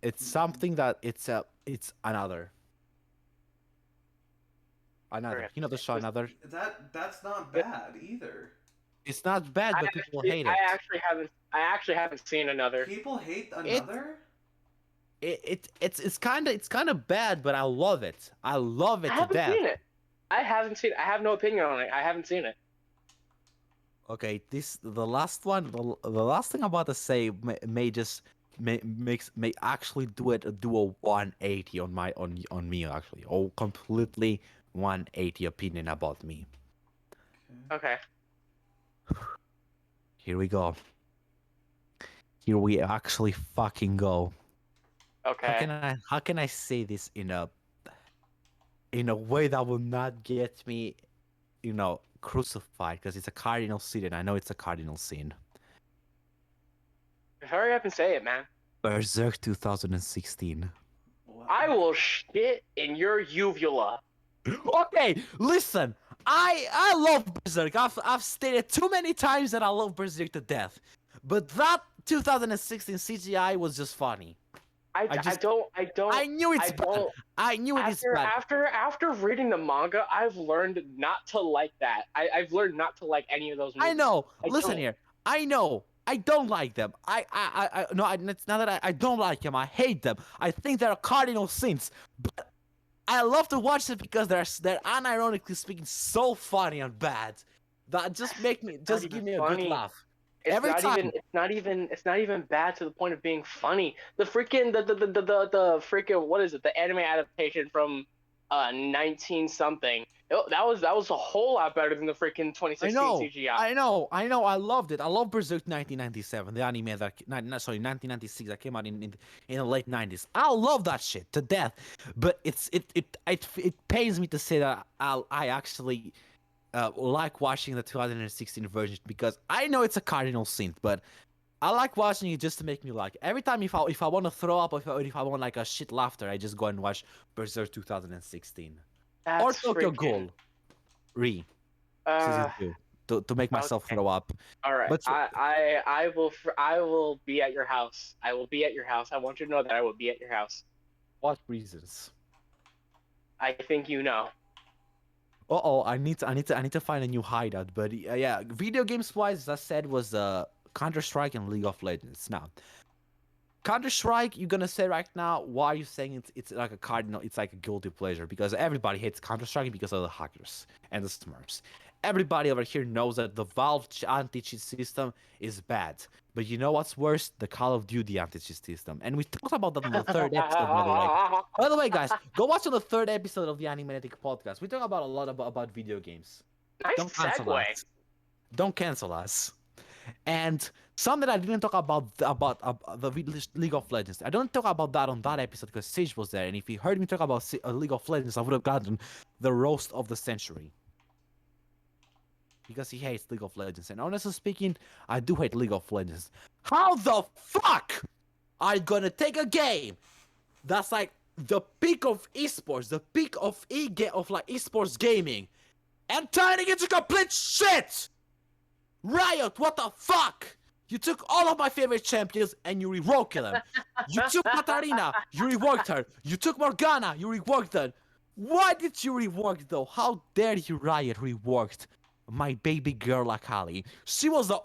It's something that it's another. Okay. You know the show Another? That's not bad either. It's not bad, but people hate it. I actually haven't seen another. People hate Another? It's kind of bad, but I love it. I love it I to haven't death. seen it. I haven't seen it. I have no opinion on it. I haven't seen it. Okay, the last one, the last thing I'm about to say may actually do a 180 on me actually, or completely 180 opinion about me. Okay. Here we go. Here we actually fucking go. Okay. How can I say this in a way that will not get me, crucified, because it's a cardinal sin, and I know it's a cardinal sin. Hurry up and say it, man. Berserk 2016. What? I will shit in your uvula. Okay, listen. I love Berserk. I've stated too many times that I love Berserk to death, but that 2016 CGI was just funny. I don't. I knew it's bad. don't. I knew it is bad. After reading the manga, I've learned not to like that. I've learned not to like any of those movies. I know. I Listen don't. here. I know. I don't like them. No. It's not that I don't like them. I hate them. I think they're cardinal sins. But I love to watch them because they're unironically speaking so funny and bad that just give me a good laugh. Every time. It's not even bad to the point of being funny. The freaking the freaking what is it? The anime adaptation from 19 something. That was a whole lot better than the freaking 2016 CGI. I loved it. I love Berserk 1997, the anime that, sorry, 1996 that came out in the late 90s. I love that shit to death. But it pains me to say that I actually like watching the 2016 version because I know it's a cardinal sin, but I like watching it just to make me like. Every time if I want to throw up or if I want like a shit laughter, I just go and watch Berserk 2016 or That's Tokyo freaking. Ghoul Re Uh, season 2 to make myself okay. throw up. All right. But I will be at your house. I will be at your house. I want you to know that I will be at your house. what reasons? I think you know. Oh, I need to find a new hideout. But yeah, video games wise, as I said, was Counter Strike and League of Legends. Now, Counter Strike, you're gonna say right now, why are you saying it's like a cardinal? It's like a guilty pleasure because everybody hates Counter Strike because of the hackers and the Smurfs. Everybody over here knows that the Valve anti-cheat system is bad. But you know what's worse? The Call of Duty anti-cheat system. And we talked about that in the third episode, by the way. By the way, guys, go watch on the third episode of the Animenetic podcast. We talk about a lot about video games. Nice Don't cancel segue. us. Don't cancel us. And something I didn't talk about the League of Legends. I don't talk about that on that episode because Sage was there. And if he heard me talk about League of Legends, I would have gotten the roast of the century. Because he hates League of Legends. And honestly speaking, I do hate League of Legends. How the fuck are you gonna take a game that's like the peak of esports, the peak of esports gaming, and turning it into complete shit? Riot, what the fuck? You took all of my favorite champions and you reworked them. You took Katarina, you reworked her. You took Morgana, you reworked them. Why did you rework though? How dare you, Riot, reworked my baby girl Akali? She was the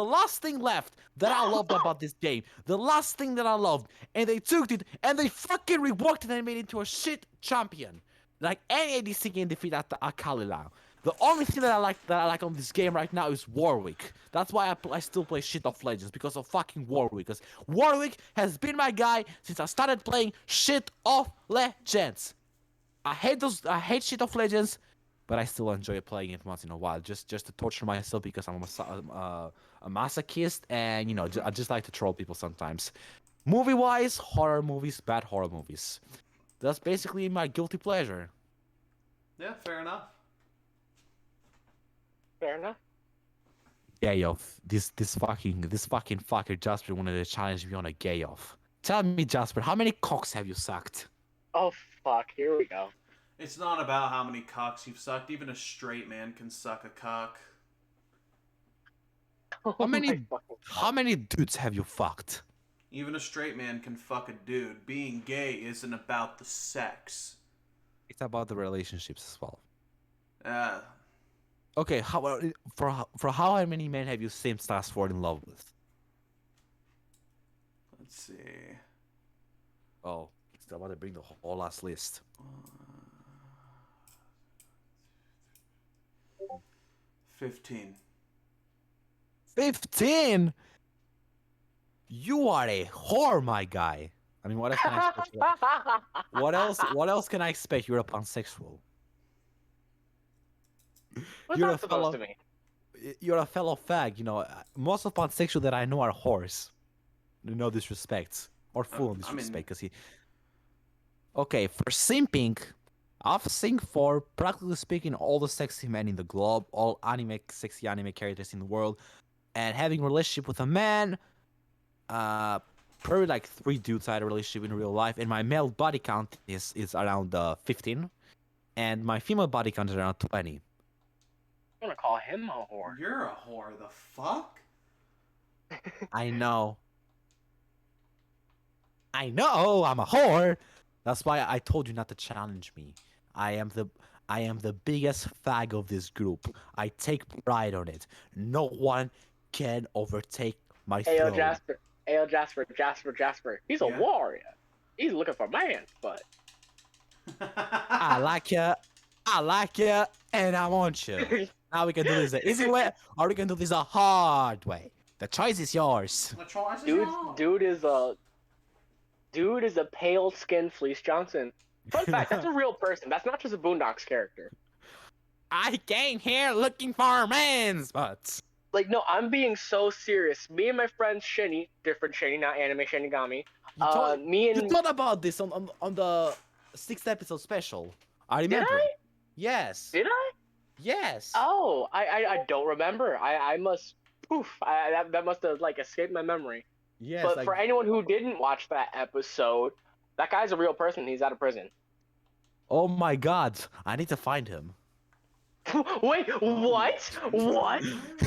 last thing left that I loved about this game. The last thing that I loved. And they took it and they fucking reworked it and made it into a shit champion. Like any ADC can defeat Akali now. The only thing that I like on this game right now is Warwick. That's why I still play shit of Legends, because of fucking Warwick. Because Warwick has been my guy since I started playing shit of Legends. I hate shit of Legends, but I still enjoy playing it once in a while, just to torture myself because I'm a masochist, and you know, I just like to troll people sometimes. Movie-wise, horror movies, bad horror movies. That's basically my guilty pleasure. Yeah, fair enough. Fair enough. Gay off. This fucking fucker Jasper wanted to challenge me on a gay off. Tell me, Jasper, how many cocks have you sucked? Oh fuck! Here we go. It's not about how many cocks you've sucked. Even a straight man can suck a cock. How many dudes have you fucked? Even a straight man can fuck a dude. Being gay isn't about the sex. It's about the relationships as well. Uh, Okay, for how many men have you since last fallen in love with? let's see. Oh, still about to bring the whole last list. 15. 15? You are a whore, my guy. I mean, what else can I expect? What else can I expect? You're a pansexual. What's You're that supposed to mean? You're a fellow fag. You know, most of pansexual that I know are whores. No disrespect. Or full disrespect, because he... Okay, for simping, I've synced for, practically speaking, all the sexy men in the globe, all sexy anime characters in the world, and having a relationship with a man, probably like 3 dudes I had a relationship in real life, and my male body count is around 15, and my female body count is around 20. I'm gonna call him a whore. You're a whore. The fuck? I know. I'm a whore. That's why I told you not to challenge me. I am the biggest fag of this group. I take pride on it. No one can overtake my throne. Jasper. He's a warrior. He's looking for man, but I like you, and I want you. Now we can do this the easy way, or we can do this the hard way. The choice is yours. The choice is yours. dude is a pale skinned Fleece Johnson. Fun fact, that's a real person. That's not just a Boondocks character. I came here looking for men's butts. Like, no, I'm being so serious. Me and my friend Shinny, different Shinny, not anime Shinigami. Me You and thought about this on the 6th episode special. I did remember. I? Yes. Did I? Yes. Oh, I don't remember. I must poof. That must have like escaped my memory. Yes. But for anyone who didn't watch that episode, that guy's a real person. He's out of prison. Oh my God! I need to find him. Wait, what? What?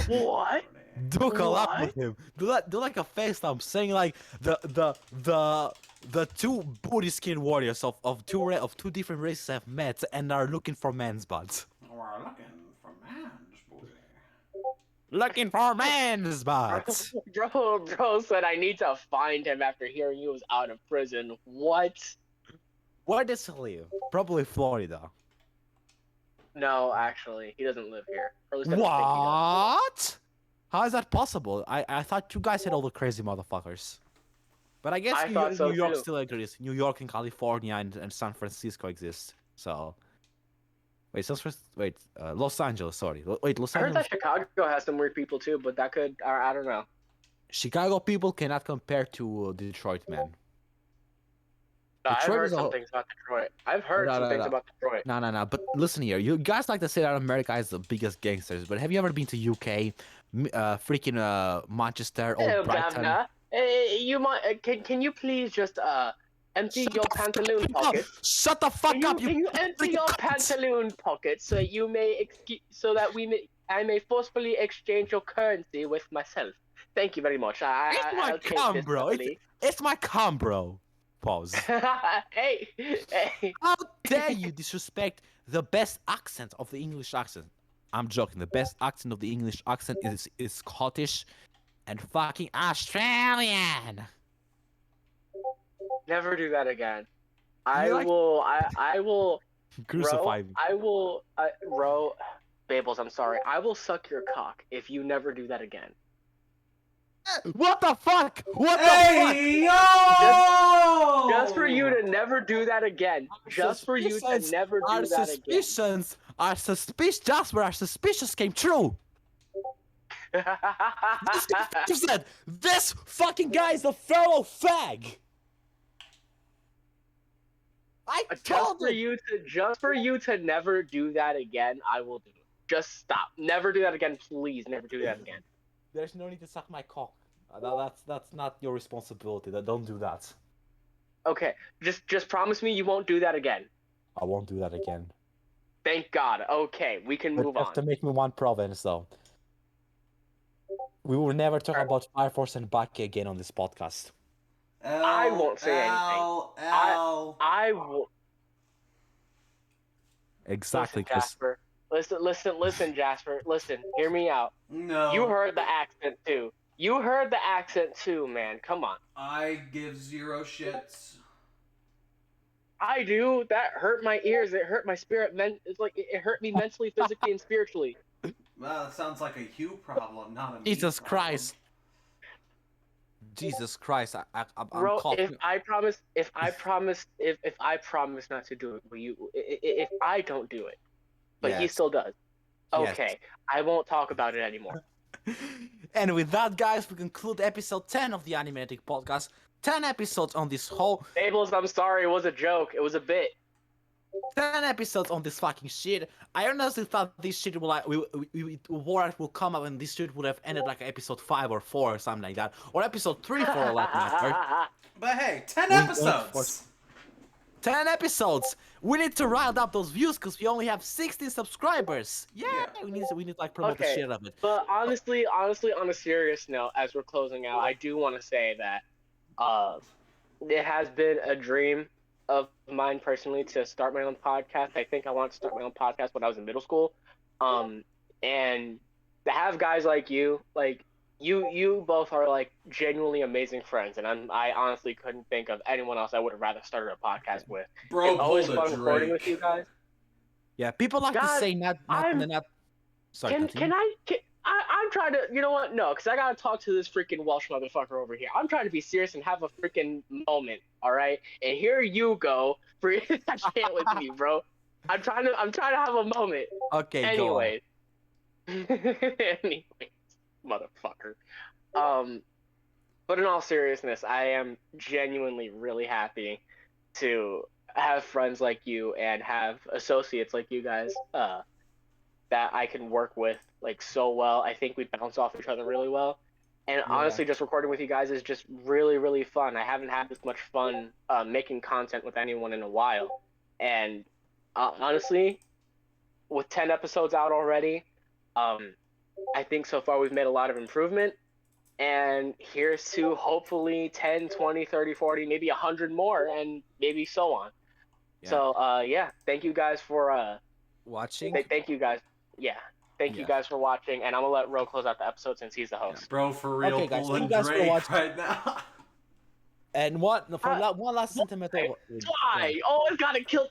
What? Do collab What? with him. Do like a FaceTime saying like the two booty skin warriors of two different races have met and are looking for men's butts. We're looking for man's booty. Looking for men's butts. Bro said I need to find him after hearing he was out of prison. What? Where does he live? Probably Florida. No, actually, he doesn't live here. Or at least I don't think he does. What? How is that possible? I thought you guys had all the crazy motherfuckers. But I guess I thought so New York too. still agrees. New York and California and San Francisco exist. So wait, Los Angeles. Sorry, wait, Los I heard Angeles. that Chicago has some weird people too, but that could, I don't know. Chicago people cannot compare to Detroit, man. I've Detroit heard is a some whole- things about Detroit. I've heard No, some no, things no. about Detroit. No. But listen here, you guys like to say that America is the biggest gangsters, but have you ever been to UK, freaking Manchester or Hello, Brighton? Governor. You might, can you please just empty Shut your the fuck pantaloon up! pockets? Shut the fuck up! Can you empty freaking your cunt! pantaloon pockets so you may I may forcefully exchange your currency with myself. Thank you very much. It's my I'll take cum, this bro. happily. It's my cum, bro. Pause. Hey. How dare you disrespect the best accent of the English accent? I'm joking. The best accent of the English accent is Scottish and fucking Australian. Never do that again. You like- I will. Crucify me. Babels, I'm sorry. I will suck your cock if you never do that again. What the fuck? What the Hey, yo! Just for you to never do that again. Just for you to never do that again. Our suspicions, Jasper, our suspicions came true. This guy said, this fucking guy is a fellow fag. I told him. Just for you to never do that again, I will do it. Just stop. Never do that again, please. Never do that again. There's no need to suck my cock. That's not your responsibility. Don't do that. Okay, just promise me you won't do that again. I won't do that again. Thank God. Okay, we can But move you have to on. make me one province, though. We will never talk about Fire Force and Baki again on this podcast. I won't say anything. I will. Exactly, Listen, Jasper. Listen, Jasper. Listen, hear me out. No. You heard the accent too. You heard the accent too, man. Come on. I give zero shits. I do. That hurt my ears. It hurt my spirit. It's like it hurt me mentally, physically, and spiritually. Well, that sounds like a you problem, not a me Jesus problem. Christ. Jesus Christ, I'm Bro, coughing. if I promise not to do it, will you? If I don't do it, but he Yes. still does. Yes. Okay, I won't talk about it anymore. And with that, guys, we conclude episode 10 of the Animenetic podcast. 10 episodes on this whole... Fables, I'm sorry, it was a joke. It was a bit. 10 episodes on this fucking shit. I honestly thought this shit will like War will come up and this shit would have ended like episode 5 or 4 or something like that. Or episode 3 for all that matter. But hey, 10 We went episodes! 10 episodes! We need to rile up those views because we only have 16 subscribers! Yeah, we need to like promote the Okay. shit out of it. But honestly, on a serious note, as we're closing out, I do want to say that it has been a dream of mine personally to start my own podcast. I think I wanted to start my own podcast when I was in middle school. And to have guys like you, you both are like genuinely amazing friends, and I honestly couldn't think of anyone else I would have rather started a podcast with. Bro, It's always pulled a fun recording Drake. with you guys. Yeah, people like to God, say not. I'm- Sorry, Can continue. I? I'm trying to, you know what? No, because I gotta talk to this freaking Welsh motherfucker over here. I'm trying to be serious and have a freaking moment, all right? And here you go for that chant with me, bro. I'm trying to have a moment. Okay, go on. Anyways, anyways, motherfucker. Um, but in all seriousness, I am genuinely really happy to have friends like you and have associates like you guys. That I can work with like so well. I think we bounce off each other really well. And Yeah. honestly, just recording with you guys is just really, really fun. I haven't had this much fun making content with anyone in a while. And honestly, with 10 episodes out already, um, I think so far we've made a lot of improvement. And here's to hopefully 10, 20, 30, 40, maybe 100 more, and maybe so on. Yeah. So, yeah, thank you guys for Watching. thank you guys. Yeah. Thank you Yeah. guys for watching, and I'm gonna let Ro close out the episode since he's the host. Bro, for real, Okay, guys, thank you pulling guys for Drake watching. right now. And one Uh, last sentimental. Why? Always gotta kill.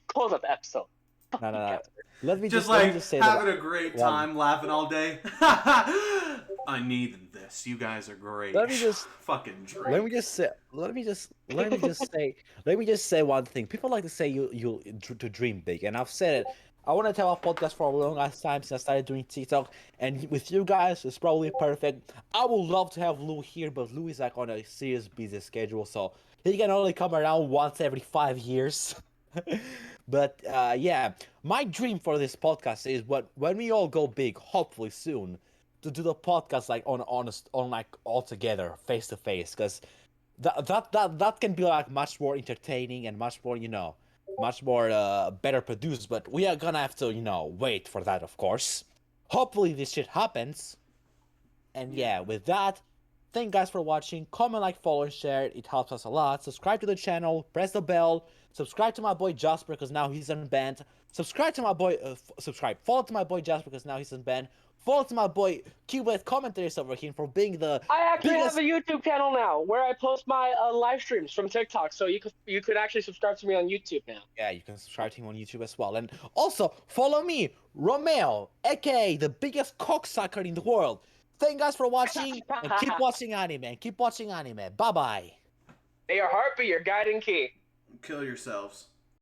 Close out the episode. No, no, Fucking no. cats. Let me Just let me like just say having that. a great One. time, laughing all day. I needed this. You guys are great. Let me just fucking Drake. let me just say one thing. People like to say you to dream big, and I've said it. I want to tell our podcast for a long ass time since I started doing TikTok, and with you guys, it's probably perfect. I would love to have Lou here, but Lou is like on a serious busy schedule, so he can only come around once every 5 years. But yeah, my dream for this podcast is when we all go big, hopefully soon, to do the podcast like on like all together, face to face, because that can be like much more entertaining and much more much more better produced. But we are gonna have to wait for that, of course. Hopefully this shit happens. And yeah, with that, thank you guys for watching. Comment, like, follow, and share. It helps us a lot. Subscribe to the channel. Press the bell. Subscribe to my boy Jasper because now he's unbanned. Subscribe to my boy. Subscribe. Follow to my boy Jasper because now he's unbanned. Follow to my boy Cubit commentators over here for being the I actually biggest. have a YouTube channel now where I post my live streams from TikTok, so you could actually subscribe to me on YouTube now. Yeah, you can subscribe to him on YouTube as well. And also follow me, Romeo, aka the biggest cocksucker in the world. Thank you guys for watching and keep watching anime. Keep watching anime. Bye bye. May your heart be your guiding key. Kill yourselves.